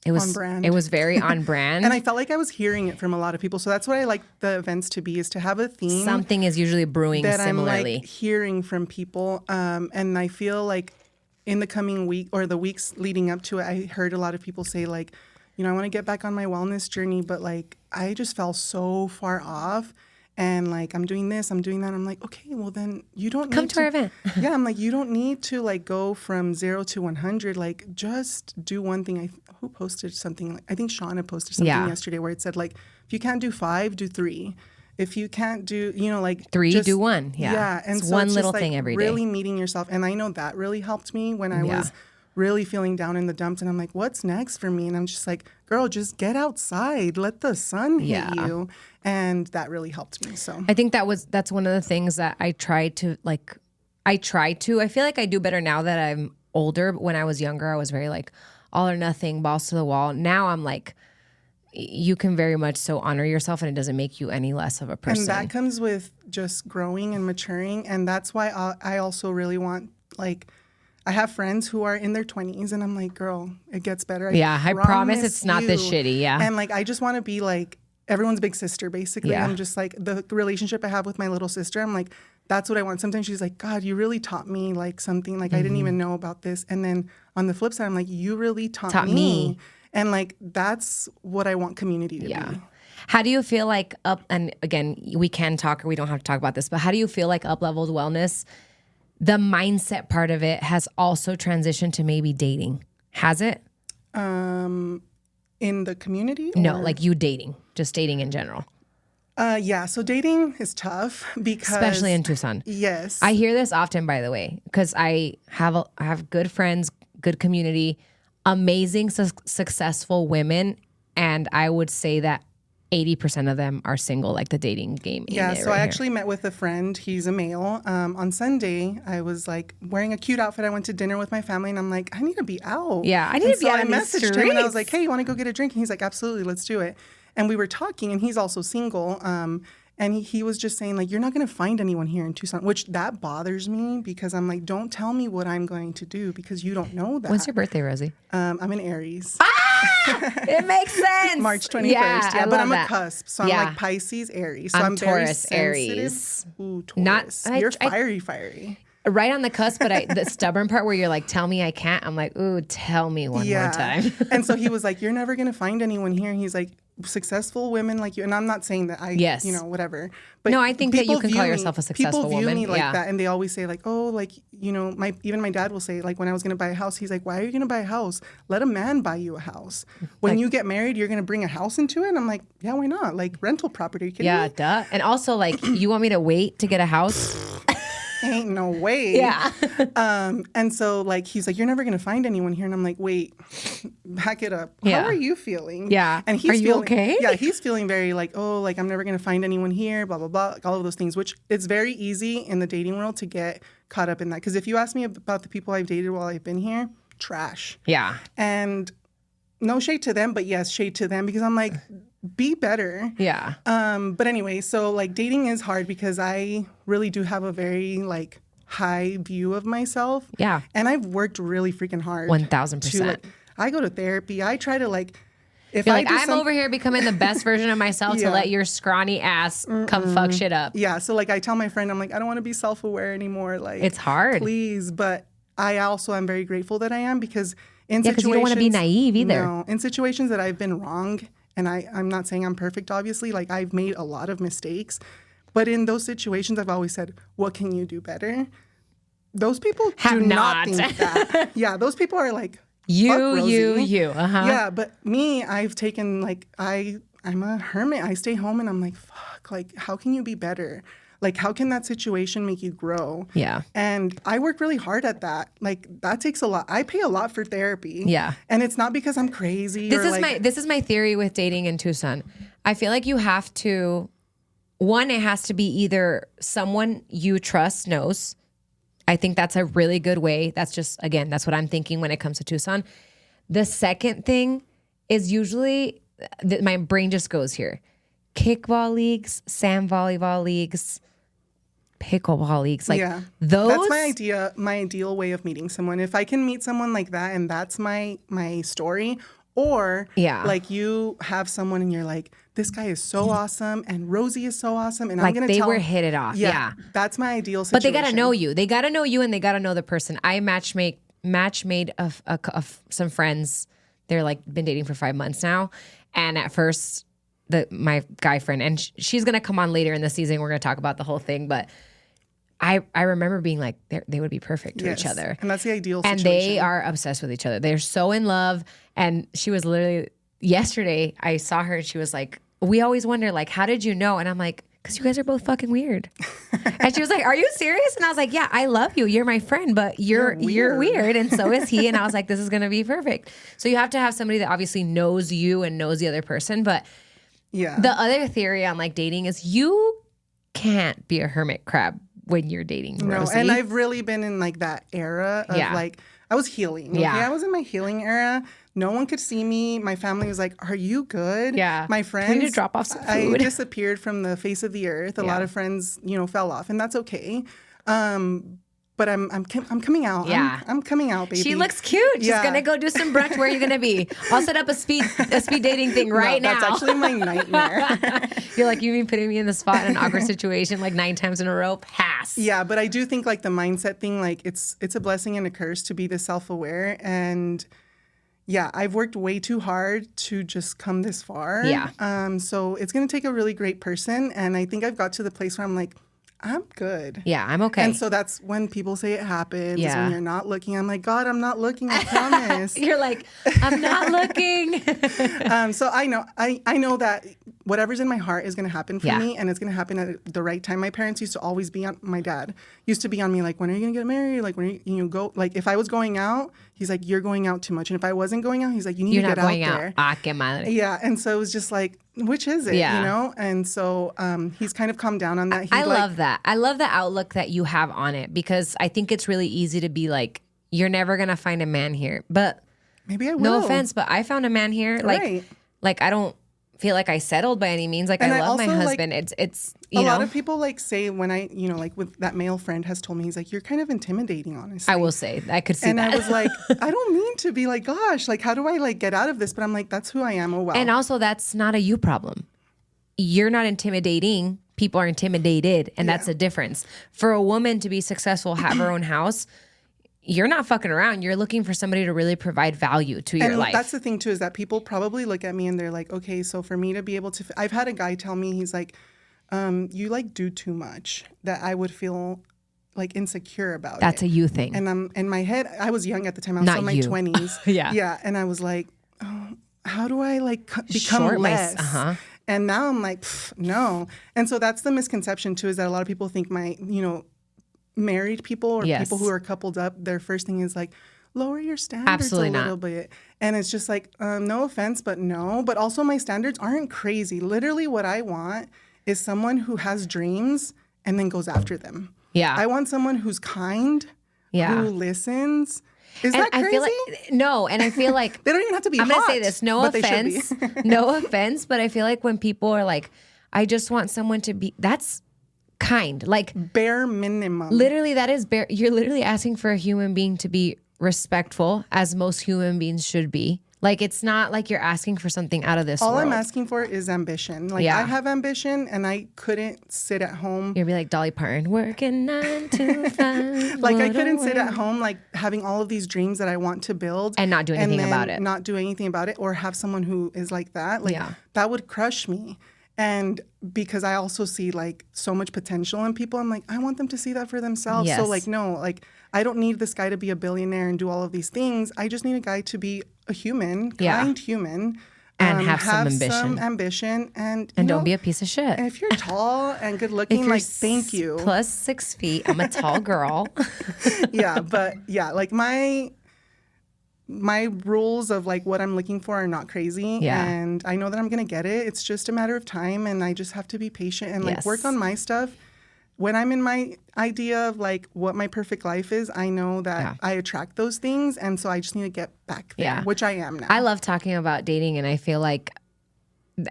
it was On brand. It was very on brand. And I felt like I was hearing it from a lot of people. So that's what I like the events to be, is to have a theme Something is usually brewing that similarly. I'm like hearing from people. And I feel like in the coming week or the weeks leading up to it, I heard a lot of people say like, you know, I want to get back on my wellness journey, but like I just fell so far off. And like, I'm doing this, I'm doing that. I'm like, okay, well then you don't Come need to our event. Yeah, I'm like, you don't need to like go from 0 to 100. Like, just do one thing. Who posted something? I think Shauna posted something Yeah. yesterday where it said like, if you can't do 5, do 3. If you can't do, you know, like 3, just, do 1. Yeah. Yeah, and It's so one it's little just, thing like, every day. really meeting yourself, and I know that really helped me when I was really feeling down in the dumps, and I'm like, what's next for me? And I'm just like, girl, just get outside, let the sun hit Yeah. you, and that really helped me. So I think that's one of the things that I try to I feel like I do better now that I'm older. But when I was younger, I was very like all or nothing, balls to the wall. Now I'm like, you can very much so honor yourself, and it doesn't make you any less of a person. And that comes with just growing and maturing. And that's why I also really want, like, I have friends who are in their 20s, and I'm like, girl, it gets better. I promise it's not this shitty. Yeah. And like, I just want to be like everyone's big sister, basically. Yeah. I'm just like, the relationship I have with my little sister, I'm like, that's what I want. Sometimes she's like, God, you really taught me like something, like I didn't even know about this. And then on the flip side, I'm like, you really taught me. And like, that's what I want community to be. How do you feel like and again, we can talk or we don't have to talk about this, but how do you feel like Upleveled Wellness, the mindset part of it has also transitioned to maybe dating? Has it? In the community? No, like you dating, just dating in general. Yeah, so dating is tough because... Especially in Tucson. Yes. I hear this often, by the way, because I have good friends, good community, amazing, successful women, and I would say that 80% of them are single, like the dating game. Yeah, so I actually met with a friend. He's a male. On Sunday, I was like wearing a cute outfit. I went to dinner with my family, and I'm like, I need to be out. Yeah, I need to be out in the streets. I messaged him, and I was like, hey, you want to go get a drink? And he's like, absolutely, let's do it. And we were talking, and he's also single. And he was just saying, like, you're not going to find anyone here in Tucson, which that bothers me because I'm like, don't tell me what I'm going to do because you don't know that. When's your birthday, Rosie? I'm an Aries. It makes sense. March 21st. Yeah, but I'm a cusp. So I'm like Pisces, Aries. So I'm Taurus, very Aries. Ooh, Taurus. You're fiery. Right on the cusp, but the stubborn part where you're like, tell me I can't. I'm like, ooh, tell me one more time. And so he was like, you're never going to find anyone here. And he's like, successful women like you. And I'm not saying that whatever. But no, I think that you can call yourself a successful woman. People view me like that. And they always say like, oh, like, even my dad will say like when I was going to buy a house, he's like, why are you going to buy a house? Let a man buy you a house. When you get married, you're going to bring a house into it. And I'm like, yeah, why not? Like rental property. Are you kidding me? Duh. And also like, you want me to wait to get a house? Ain't no way. Yeah. And so like he's like, you're never gonna find anyone here. And I'm like, wait, back it up. How are you feeling? Yeah. And he's are you okay? Yeah, he's feeling very like, oh, like I'm never gonna find anyone here, blah, blah, blah, like all of those things, which it's very easy in the dating world to get caught up in that. Because if you ask me about the people I've dated while I've been here, trash. Yeah. And no shade to them, but yes, shade to them because I'm like, be better. Yeah. But anyway, so like dating is hard because I really do have a very like high view of myself. Yeah. And I've worked really freaking hard. 1000%. Like, I go to therapy. I try to like, if you're I like, I'm over here becoming the best version of myself to let your scrawny ass come fuck shit up. Yeah. So like I tell my friend, I'm like, I don't want to be self-aware anymore. Like it's hard. Please. But I also am very grateful that I am because in situations. Because you don't want to be naive either. No, in situations that I've been wrong. And I'm not saying I'm perfect, obviously. Like, I've made a lot of mistakes. But in those situations, I've always said, what can you do better? Those people do not think that. Yeah, those people are like, you. Uh-huh. Yeah, but me, I've taken, like, I'm a hermit. I stay home and I'm like, fuck, like, how can you be better? Like, how can that situation make you grow? Yeah. And I work really hard at that. Like, that takes a lot. I pay a lot for therapy. Yeah. And it's not because I'm crazy. This is my theory with dating in Tucson. I feel like you have to, one, it has to be either someone you trust knows. I think that's a really good way. That's just, again, that's what I'm thinking when it comes to Tucson. The second thing is usually, my brain just goes here. Kickball leagues, sand volleyball leagues, pickleball leagues, like those. That's my ideal way of meeting someone. If I can meet someone like that, and that's my story, or like you have someone and you're like, this guy is so awesome, and Rosie is so awesome, and like I'm gonna they were hit it off. Yeah, that's my ideal situation. But they gotta know you. They gotta know you, and they gotta know the person. I match made of some friends. They're like been dating for 5 months now, and at first. My guy friend, and she's gonna come on later in the season. We're gonna talk about the whole thing, but I remember being like, they would be perfect to each other, and that's the ideal situation. And they are obsessed with each other. They're so in love. And she was literally yesterday. I saw her, and she was like, "We always wonder, like, how did you know?" And I'm like, "Because you guys are both fucking weird." And she was like, "Are you serious?" And I was like, "Yeah, I love you. You're my friend, but you're weird, and so is he." And I was like, "This is gonna be perfect." So you have to have somebody that obviously knows you and knows the other person, but. Yeah. The other theory on like dating is you can't be a hermit crab when you're dating Rosie. No, and I've really been in like that era of like I was healing. Yeah. Okay? I was in my healing era. No one could see me. My family was like, "Are you good?" Yeah. My friends. Can you drop off some I food? disappeared from the face of the earth. A lot of friends, fell off, and that's okay. But I'm coming out. Yeah. I'm coming out, baby. She looks cute. She's Yeah. gonna go do some brunch. Where are you gonna be? I'll set up a speed dating thing right now. That's actually my nightmare. You're like, you mean putting me in the spot in an awkward situation like 9 times in a row? Pass. Yeah, but I do think like the mindset thing, like it's a blessing and a curse to be this self-aware. And yeah, I've worked way too hard to just come this far. Yeah. So it's gonna take a really great person, and I think I've got to the place where I'm like, I'm good. Yeah, I'm okay. And so that's when people say it happens. Yeah. When you're not looking, I'm like, God, I'm not looking. I promise. You're like, I'm not looking. So I know that whatever's in my heart is going to happen for Yeah. me, and it's going to happen at the right time. My parents used to always be on. My dad used to be on me like, when are you going to get married? Like, when are you go? Like, if I was going out, he's like, you're going out too much. And if I wasn't going out, he's like, you need You're to not get going out out. there. Ah, qué madre. Yeah, and so it was just like, which is it? Yeah. And so he's kind of calmed down on that. I love that. I love the outlook that you have on it, because I think it's really easy to be like, you're never going to find a man here. But maybe I will. no offense, but I found a man here. Right. Like I don't feel like I settled by any means. Like, And I I love my also, like, husband. It's A lot of people like say when I, like with that male friend has told me, he's like, you're kind of intimidating, honestly. I will say, I could see And that. I was like, I don't mean to be like, gosh, like, how do I like get out of this? But I'm like, that's who I am. Oh, well. And also, that's not a you problem. You're not intimidating. People are intimidated, and that's a difference. For a woman to be successful, have her own house, you're not fucking around. You're looking for somebody to really provide value to your life. That's the thing, too, is that people probably look at me and they're like, okay, so for me to be able to, I've had a guy tell me, he's like, you like do too much, that I would feel like insecure about it. That's a you thing. And I'm in my head, I was young at the time. I was Not in my you. 20s. Yeah. Yeah. And I was like, oh, how do I like become Short my- less? And now I'm like, no. And so that's the misconception too, is that a lot of people think my, married people or Yes. people who are coupled up, their first thing is like, lower your standards Absolutely a not. little bit. And it's just like, no offense, but no. But also my standards aren't crazy. Literally what I want is someone who has dreams and then goes after them. Yeah. I want someone who's kind, Yeah. who listens. Is And that crazy? I feel like no, and I feel like they don't even have to be I'm hot. gonna say this, no but they should be. offense, no offense, but I feel like when people are like, I just want someone to be, that's kind. Like Bare minimum. literally, that is bare. You're literally asking for a human being to be respectful, as most human beings should be. Like, it's not like you're asking for something out of this All world. I'm asking for is ambition. Like, Yeah. I have ambition, and I couldn't sit at home. You'd be like Dolly Parton, working 9 to 5. Like, I what couldn't a sit way. at home, like, having all of these dreams that I want to build. And not do anything then about it. Not do anything about it, or have someone who is like that. Like, Yeah. that would crush me. And because I also see, like, so much potential in people, I'm like, I want them to see that for themselves. Yes. So, like, no, like, I don't need this guy to be a billionaire and do all of these things. I just need a guy to be a human, Yeah. kind human. And have some ambition. some ambition. And don't be a piece of shit. And if you're tall and good If looking, you're like, thank you. Plus 6 feet. I'm a tall girl. Yeah, but yeah, like my rules of like what I'm looking for are not crazy. Yeah. And I know that I'm gonna get it. It's just a matter of time, and I just have to be patient and like Yes. work on my stuff. When I'm in my idea of like what my perfect life is, I know that Yeah. I attract those things, and so I just need to get back there, Yeah. which I am now. I love talking about dating, and I feel like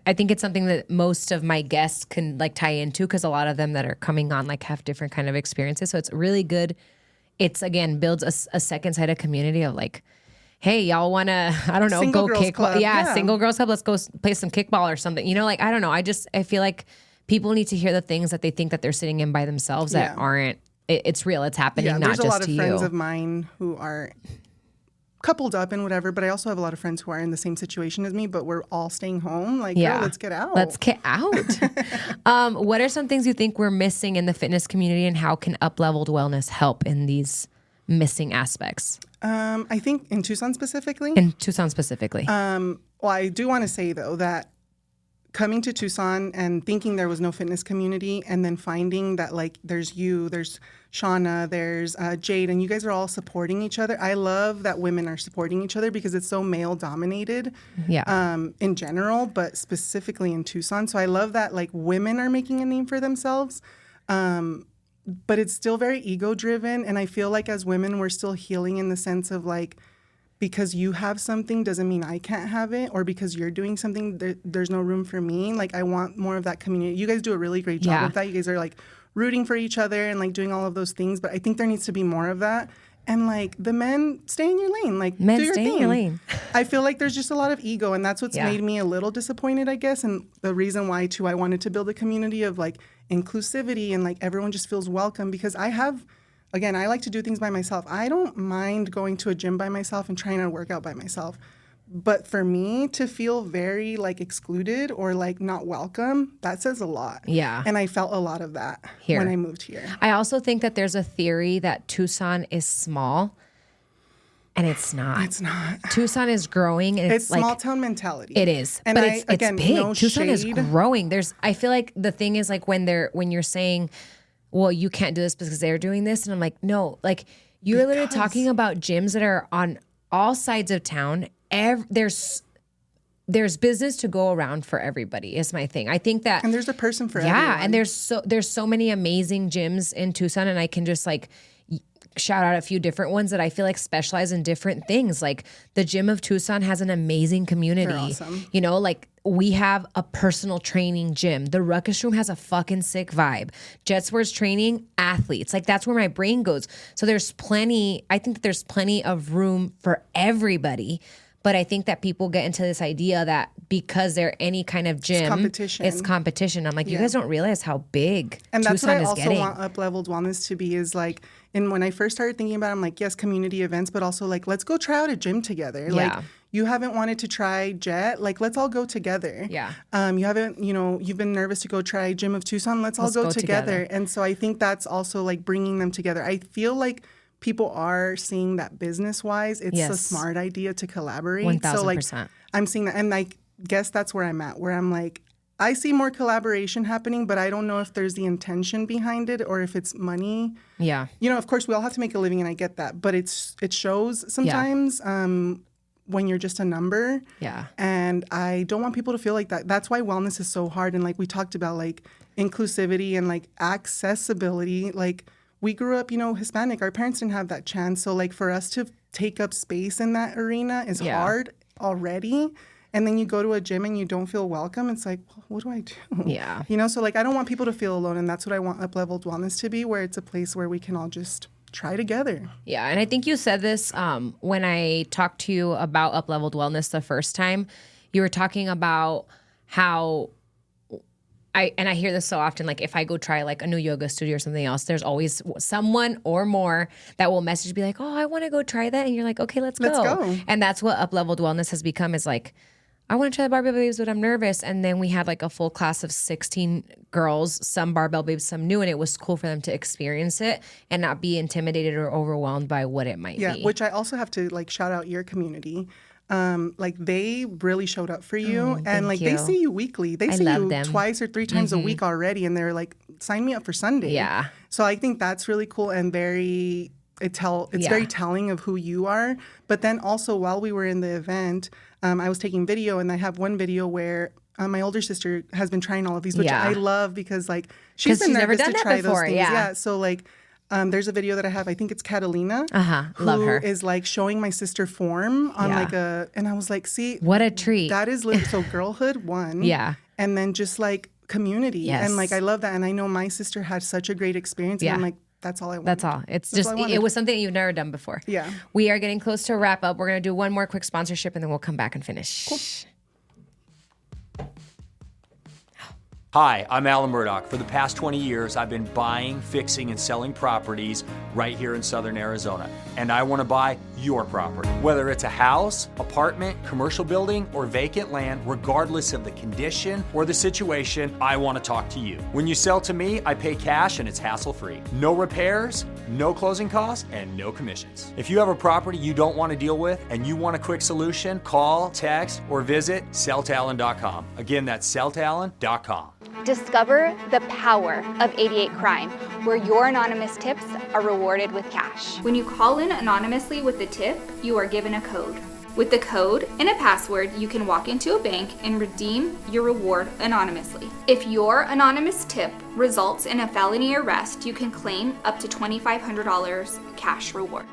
I think it's something that most of my guests can like tie into, because a lot of them that are coming on like have different kind of experiences. So it's really good. It's again builds a second side of community of like, hey, y'all want to, I don't know, Single go girls kickball. club, yeah. Single girls club. Let's go play some kickball or something. You know, like, I don't know. I feel like people need to hear the things that they think that they're sitting in by themselves that Yeah. aren't, it's real. It's happening, yeah, not there's just a lot to of friends you. of mine who are coupled up and whatever, but I also have a lot of friends who are in the same situation as me, but we're all staying home. Like, girl, let's get out. Let's get out. What are some things you think we're missing in the fitness community, and how can Upleveled Wellness help in these missing aspects? I think in Tucson specifically. In Tucson specifically. Well, I do want to say though that coming to Tucson and thinking there was no fitness community, and then finding that like there's Shauna, there's Jade, and you guys are all supporting each other. I love that women are supporting each other, because it's so male dominated Yeah. in general, but specifically in Tucson. So I love that like women are making a name for themselves. but it's still very ego driven. And I feel like as women, we're still healing in the sense of like, because you have something doesn't mean I can't have it, or because you're doing something, there's no room for me. Like, I want more of that community. You guys do a really great job of that. You guys are like rooting for each other and like doing all of those things. But I think there needs to be more of that. And like the men, stay in your lane. Like, men, do your stay thing. in your lane. I feel like there's just a lot of ego, and that's what's made me a little disappointed, I guess. And the reason why too, I wanted to build a community of like inclusivity and like everyone just feels welcome, because again, I like to do things by myself. I don't mind going to a gym by myself and trying to work out by myself. But for me to feel very like excluded or like not welcome, that says a lot. Yeah. And I felt a lot of that when I moved here. I also think that there's a theory that Tucson is small, and it's not. It's not. Tucson is growing, and it's like, small town mentality. It is, and but it's big. No Tucson is shade. growing. I feel like the thing is like when you're saying, well, you can't do this because they're doing this, and I'm like, no, like you're literally talking about gyms that are on all sides of town. There's business to go around for everybody is my thing. I think that, and there's a person for everyone. And there's so many amazing gyms in Tucson, and I can just like shout out a few different ones that I feel like specialize in different things. Like the Gym of Tucson has an amazing community. They're awesome. You know, like we have a personal training gym. The Ruckus Room has a fucking sick vibe. JetSports Training, athletes. Like that's where my brain goes. So I think that there's plenty of room for everybody. But I think that people get into this idea that because they're any kind of gym, it's competition. I'm like, you guys don't realize how big and Tucson that's what I is also getting. want Upleveled Wellness to be, is like, and when I first started thinking about it, I'm like, yes, community events, but also like, let's go try out a gym together. Yeah. Like, you haven't wanted to try Jet, like, let's all go together. Yeah. You've been nervous to go try Gym of Tucson, let's all go together. And so I think that's also like bringing them together. I feel like people are seeing that business-wise, it's a smart idea to collaborate. 1,000%. So like, I'm seeing that, and I guess that's where I'm at, where I'm like, I see more collaboration happening, but I don't know if there's the intention behind it or if it's money. Yeah. You know, of course, we all have to make a living, and I get that, but it shows sometimes when you're just a number. Yeah. And I don't want people to feel like that. That's why wellness is so hard. And like we talked about, like inclusivity and like accessibility, like we grew up, Hispanic. Our parents didn't have that chance. So like for us to take up space in that arena is hard already. And then you go to a gym and you don't feel welcome. It's like, well, what do I do? Yeah. So like I don't want people to feel alone. And that's what I want Upleveled Wellness to be, where it's a place where we can all just try together. Yeah. And I think you said this when I talked to you about Upleveled Wellness the first time. You were talking about how I hear this so often, like if I go try like a new yoga studio or something else, there's always someone or more that will message, be like, oh, I want to go try that. And you're like, okay, let's go. And that's what Upleveled Wellness has become, is like, I want to try the barbell babes, but I'm nervous. And then we had like a full class of 16 girls, some barbell babes, some new. And it was cool for them to experience it and not be intimidated or overwhelmed by what it might be. Yeah, which I also have to like shout out your community. Like they really showed up for you, and like they see you weekly. They see you twice or three times a week already, and they're like, sign me up for Sunday. Yeah. So I think that's really cool and very very telling of who you are. But then also while we were in the event, I was taking video, and I have one video where my older sister has been trying all of these, which I love because like she's been nervous to try those things. Yeah. So like. There's a video that I have, I think it's Catalina, Love her, is like showing my sister form on and I was like, see, what a treat. That is so girlhood, one. Yeah. And then just like community. Yes. And like, I love that. And I know my sister had such a great experience. And I'm like, that's all I want. That's all. It was something you've never done before. Yeah. We are getting close to a wrap up. We're going to do one more quick sponsorship and then we'll come back and finish. Cool. Hi, I'm Alan Murdoch. For the past 20 years, I've been buying, fixing, and selling properties right here in Southern Arizona. And I want to buy your property. Whether it's a house, apartment, commercial building, or vacant land, regardless of the condition or the situation, I want to talk to you. When you sell to me, I pay cash and it's hassle-free. No repairs, no closing costs, and no commissions. If you have a property you don't want to deal with and you want a quick solution, call, text, or visit selltalon.com. Again, that's selltalon.com. Discover the power of 88 Crime, where your anonymous tips are rewarded with cash. When you call in anonymously with a tip, you are given a code. With the code and a password, you can walk into a bank and redeem your reward anonymously. If your anonymous tip results in a felony arrest, you can claim up to $2,500 cash reward.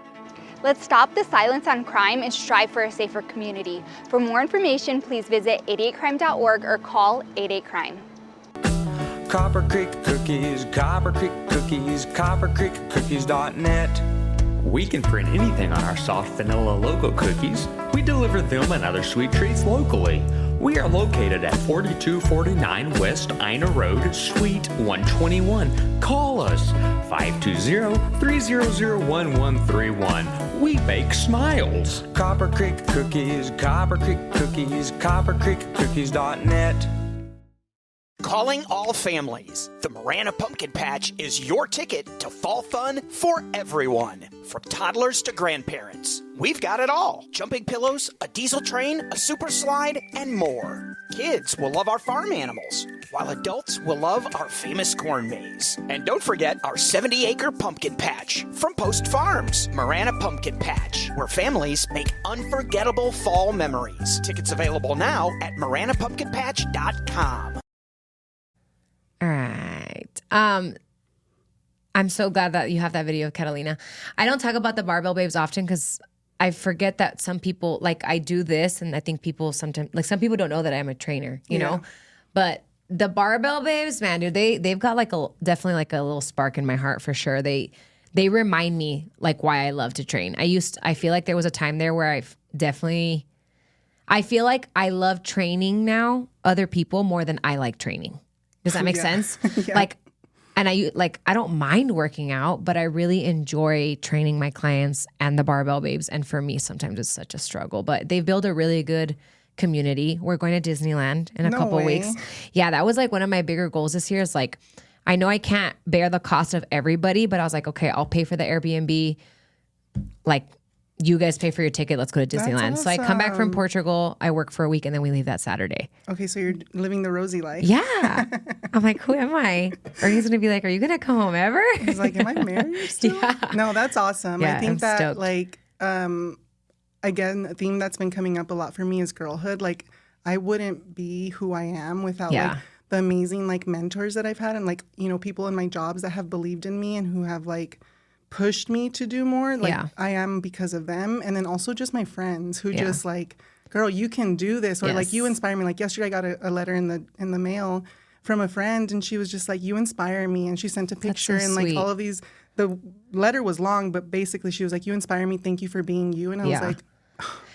Let's stop the silence on crime and strive for a safer community. For more information, please visit 88crime.org or call 88crime. Copper Creek Cookies, Copper Creek Cookies, coppercreekcookies.net. We can print anything on our soft vanilla logo cookies. We deliver them and other sweet treats locally. We are located at 4249 West Ina Road, Suite 121. Call us 520-300-1131. We bake smiles. Copper Creek Cookies, Copper Creek Cookies, coppercreekcookies.net. Calling all families. The Marana Pumpkin Patch is your ticket to fall fun for everyone. From toddlers to grandparents. We've got it all. Jumping pillows, a diesel train, a super slide, and more. Kids will love our farm animals, while adults will love our famous corn maze. And don't forget our 70-acre pumpkin patch from Post Farms. Marana Pumpkin Patch, where families make unforgettable fall memories. Tickets available now at maranapumpkinpatch.com. All right. I'm so glad that you have that video of Catalina. I don't talk about the barbell babes often because I forget that some people, like, I do this, and I think people sometimes, like, some people don't know that I'm a trainer, you know? But the barbell babes, man, dude, they've got like definitely like a little spark in my heart for sure. They remind me like why I love to train. I feel like there was a time there where I feel like I love training now other people more than I like training. Does that make sense? Like, and I don't mind working out, but I really enjoy training my clients and the barbell babes. And for me, sometimes it's such a struggle, but they've built a really good community. We're going to Disneyland in a couple weeks. Yeah, that was like one of my bigger goals this year is like, I know I can't bear the cost of everybody, but I was like, okay, I'll pay for the Airbnb. Like, you guys pay for your ticket. Let's go to Disneyland. That's So I come back from awesome. Portugal. I work for a week and then we leave that Saturday. Okay, so you're living the Rossy life. Yeah. I'm like, who am I? Or he's going to be like, are you going to come home ever? He's like, am I married still? Yeah. No, that's awesome. Yeah, I think I'm that stoked. like, again, a theme that's been coming up a lot for me is girlhood. Like, I wouldn't be who I am without like the amazing like mentors that I've had and like, you know, people in my jobs that have believed in me and who have like pushed me to do more. Like I am because of them. And then also just my friends who just like, girl, you can do this. Or like you inspire me. Like yesterday I got a letter in the mail from a friend and she was just like, you inspire me. And she sent a picture and like all of these, the letter was long, but basically she was like, you inspire me. Thank you for being you. And I was like,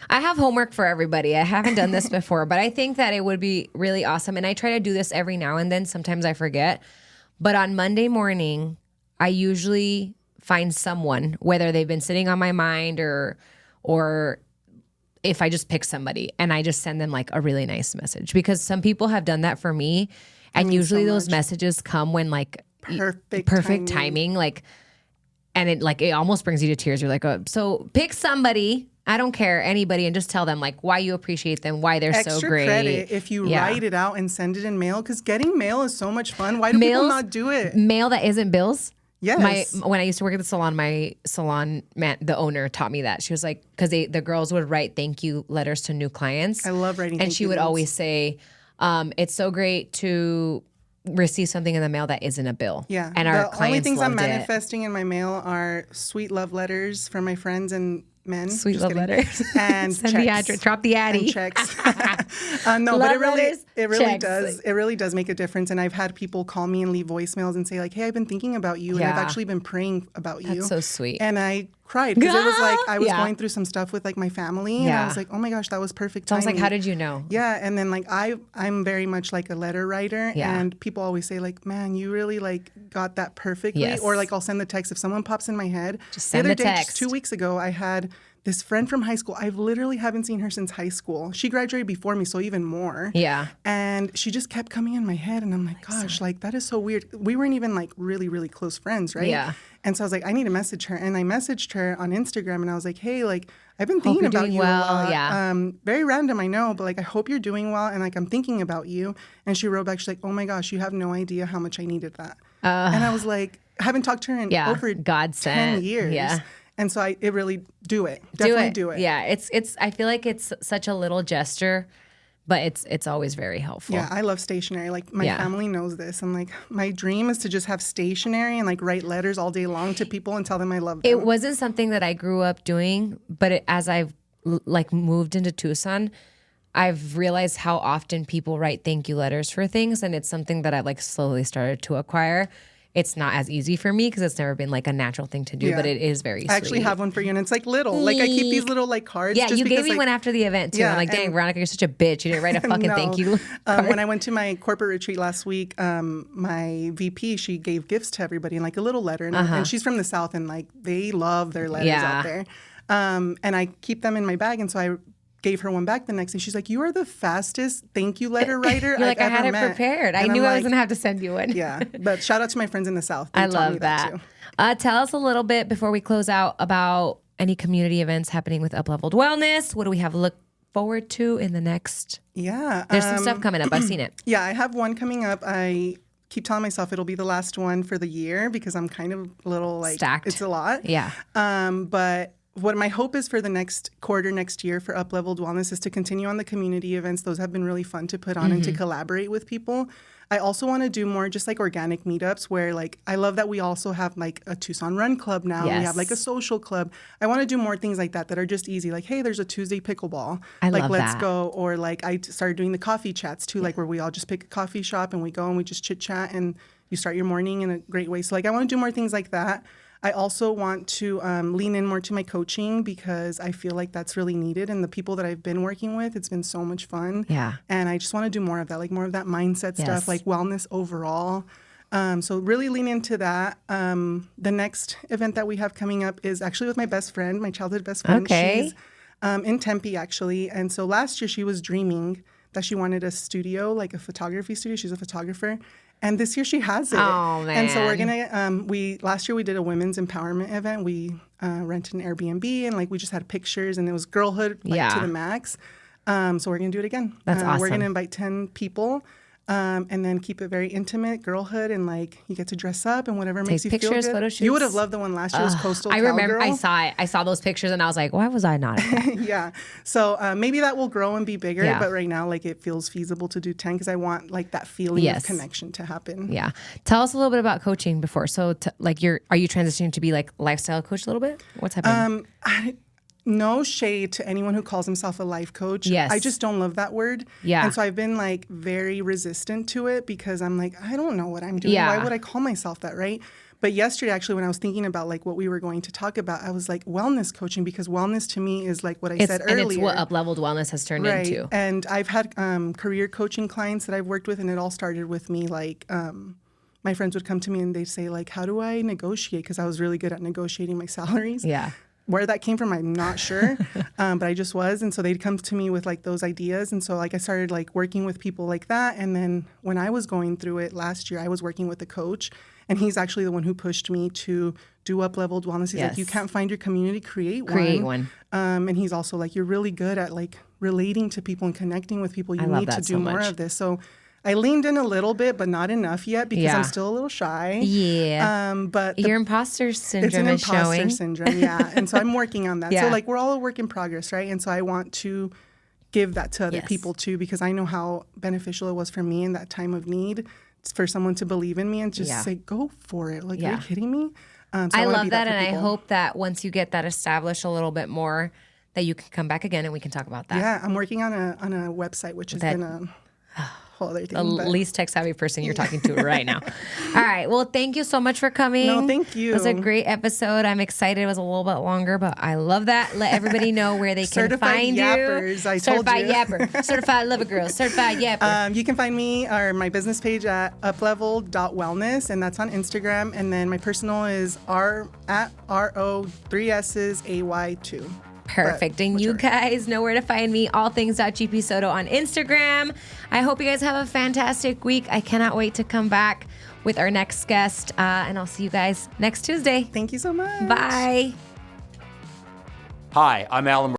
I have homework for everybody. I haven't done this before, but I think that it would be really awesome. And I try to do this every now and then. Sometimes I forget. But on Monday morning, I usually find someone, whether they've been sitting on my mind or if I just pick somebody and I just send them like a really nice message, because some people have done that for me. And usually those messages come when like perfect timing. Like, and it almost brings you to tears. You're like, oh, so pick somebody. I don't care, anybody, and just tell them like why you appreciate them, why they're extra so great. Credit if you write it out and send it in mail, because getting mail is so much fun. Why do people not do it? Mail that isn't bills. Yes. When I used to work at the salon, my salon man, the owner taught me that. She was like, because the girls would write thank you letters to new clients. I love writing. And she would always say, "It's so great to receive something in the mail that isn't a bill." Yeah. And our clients only things I'm loved it. manifesting in my mail are sweet love letters from my friends and men. Sweet Just love kidding. letters. And Send checks. the address. Drop the Addy. And checks. No, Love but letters, it really checks. does. It really does make a difference. And I've had people call me and leave voicemails and say like, "Hey, I've been thinking about you, and I've actually been praying about you." That's so sweet. And I cried because it was like I was going through some stuff with like my family, and I was like, "Oh my gosh, that was perfect So I timing." was like, how did you know? Yeah, and then like I'm very much like a letter writer, and people always say like, "Man, you really like got that perfectly." Yes. Or like I'll send the text if someone pops in my head. Just send the the other day, text. just 2 weeks ago, I had this friend from high school. I literally haven't seen her since high school. She graduated before me, so even more. Yeah. And she just kept coming in my head, and I'm like, gosh, like that is so weird. We weren't even like really, really close friends, right? Yeah. And so I was like, I need to message her, and I messaged her on Instagram, and I was like, hey, like I've been thinking you're about doing you well, a lot. yeah. Very random, I know, but like I hope you're doing well, and like I'm thinking about you. And she wrote back, she's like, oh my gosh, you have no idea how much I needed that. And I was like, I haven't talked to her in over God 10 sent. years. Yeah. And so it really do it. Definitely do it. Yeah, it's. I feel like it's such a little gesture, but it's always very helpful. Yeah, I love stationery. Like my family knows this. I'm like, my dream is to just have stationery and like write letters all day long to people and tell them I love them. It wasn't something that I grew up doing, but as I've like moved into Tucson, I've realized how often people write thank you letters for things, and it's something that I've like slowly started to acquire. It's not as easy for me because it's never been like a natural thing to do, but it is very sweet. I actually have one for you, and it's like little. Like I keep these little like cards. Yeah, just you because, gave me like, one after the event too. Yeah, I'm like, dang, Veronica, you're such a bitch. You didn't write a fucking thank you card. When I went to my corporate retreat last week, my VP, she gave gifts to everybody and like a little letter. And she's from the South, and like they love their letters out there. And I keep them in my bag, and so I gave her one back the next day. She's like, "You are the fastest thank you letter writer You're I've like, I ever had it met." prepared. I And knew I'm I was like, going to have to send you one. Yeah, but shout out to my friends in the South. They I taught love me that. too. Tell us a little bit before we close out about any community events happening with Upleveled Wellness. What do we have to look forward to in the next? Yeah. There's some stuff coming up. I've seen it. Yeah, I have one coming up. I keep telling myself it'll be the last one for the year because I'm kind of a little like stacked. It's a lot. Yeah. But what my hope is for the next quarter next year for Upleveled Wellness is to continue on the community events. Those have been really fun to put on and to collaborate with people. I also want to do more just like organic meetups where like I love that we also have like a Tucson Run Club now. Yes. We have like a social club. I want to do more things like that are just easy. Like, hey, there's a Tuesday pickleball. I like, love let's that. go. Or like I started doing the coffee chats too, like where we all just pick a coffee shop and we go and we just chit chat and you start your morning in a great way. So like I want to do more things like that. I also want to lean in more to my coaching because I feel like that's really needed. And the people that I've been working with, it's been so much fun. Yeah. And I just want to do more of that, like more of that mindset Yes. stuff, like wellness overall. So really lean into that. The next event that we have coming up is actually with my best friend, my childhood best friend. Okay. She's in Tempe, actually. And so last year she was dreaming that she wanted a studio, like a photography studio. She's a photographer. And this year she has it. Oh, And so we're man. gonna, last year we did a women's empowerment event. We rented an Airbnb and like we just had pictures and it was girlhood like, to the max. So we're gonna do it again. That's awesome. We're gonna invite 10 people. And then keep it very intimate, girlhood, and like you get to dress up and whatever makes you feel pictures, good. photo shoots. You would have loved the one last year. It was Coastal I remember. Cowgirl. I saw it. I saw those pictures and I was like, why was I not at that? Yeah. So maybe that will grow and be bigger. Yeah. But right now, like it feels feasible to do 10 because I want like that feeling Yes. of connection to happen. Yeah. Tell us a little bit about coaching before. So like are you transitioning to be like lifestyle coach a little bit? What's happening? No shade to anyone who calls himself a life coach. Yes. I just don't love that word. Yeah. And so I've been like very resistant to it because I'm like, I don't know what I'm doing. Yeah. Why would I call myself that, right? But yesterday, actually, when I was thinking about like what we were going to talk about, I was like wellness coaching because wellness to me is like what I said earlier. And it's what Upleveled Wellness has turned Right. into. And I've had career coaching clients that I've worked with, and it all started with me like my friends would come to me and they'd say like, how do I negotiate? Because I was really good at negotiating my salaries. Yeah. Where that came from, I'm not sure, but I just was. And so they'd come to me with like those ideas. And so like I started like working with people like that. And then when I was going through it last year, I was working with a coach. And he's actually the one who pushed me to do Upleveled Wellness. He's Yes. like, you can't find your community, create one. And he's also like, you're really good at like relating to people and connecting with people. You love need to that do so more much. of this. So I leaned in a little bit, but not enough yet because Yeah. I'm still a little shy. Yeah. But Your imposter it's syndrome an is imposter showing. syndrome, yeah. And so I'm working on that. Yeah. So like we're all a work in progress, right? And so I want to give that to other Yes. people too because I know how beneficial it was for me in that time of need for someone to believe in me and just Yeah. say, go for it. Like, are Yeah. you kidding me? So I wanna love be that, for and I people. hope that once you get that established a little bit more, that you can come back again and we can talk about that. Yeah, I'm working on a website, which has That- been a whole other thing. The but- least tech savvy person you're talking to right now. All right. Well, thank you so much for coming. No, thank you. It was a great episode. I'm excited. It was a little bit longer, but I love that. Let everybody know where they can Certified find yappers, you. I told Certified you. yapper. Certified lover girl. Certified yapper. You can find me or my business page at upleveled.wellness, and that's on Instagram. And then my personal is at RO3SSAY2. Perfect. And you guys know where to find me, allthings.GP Soto on Instagram. I hope you guys have a fantastic week. I cannot wait to come back with our next guest. And I'll see you guys next Tuesday. Thank you so much. Bye. Hi, I'm Alan.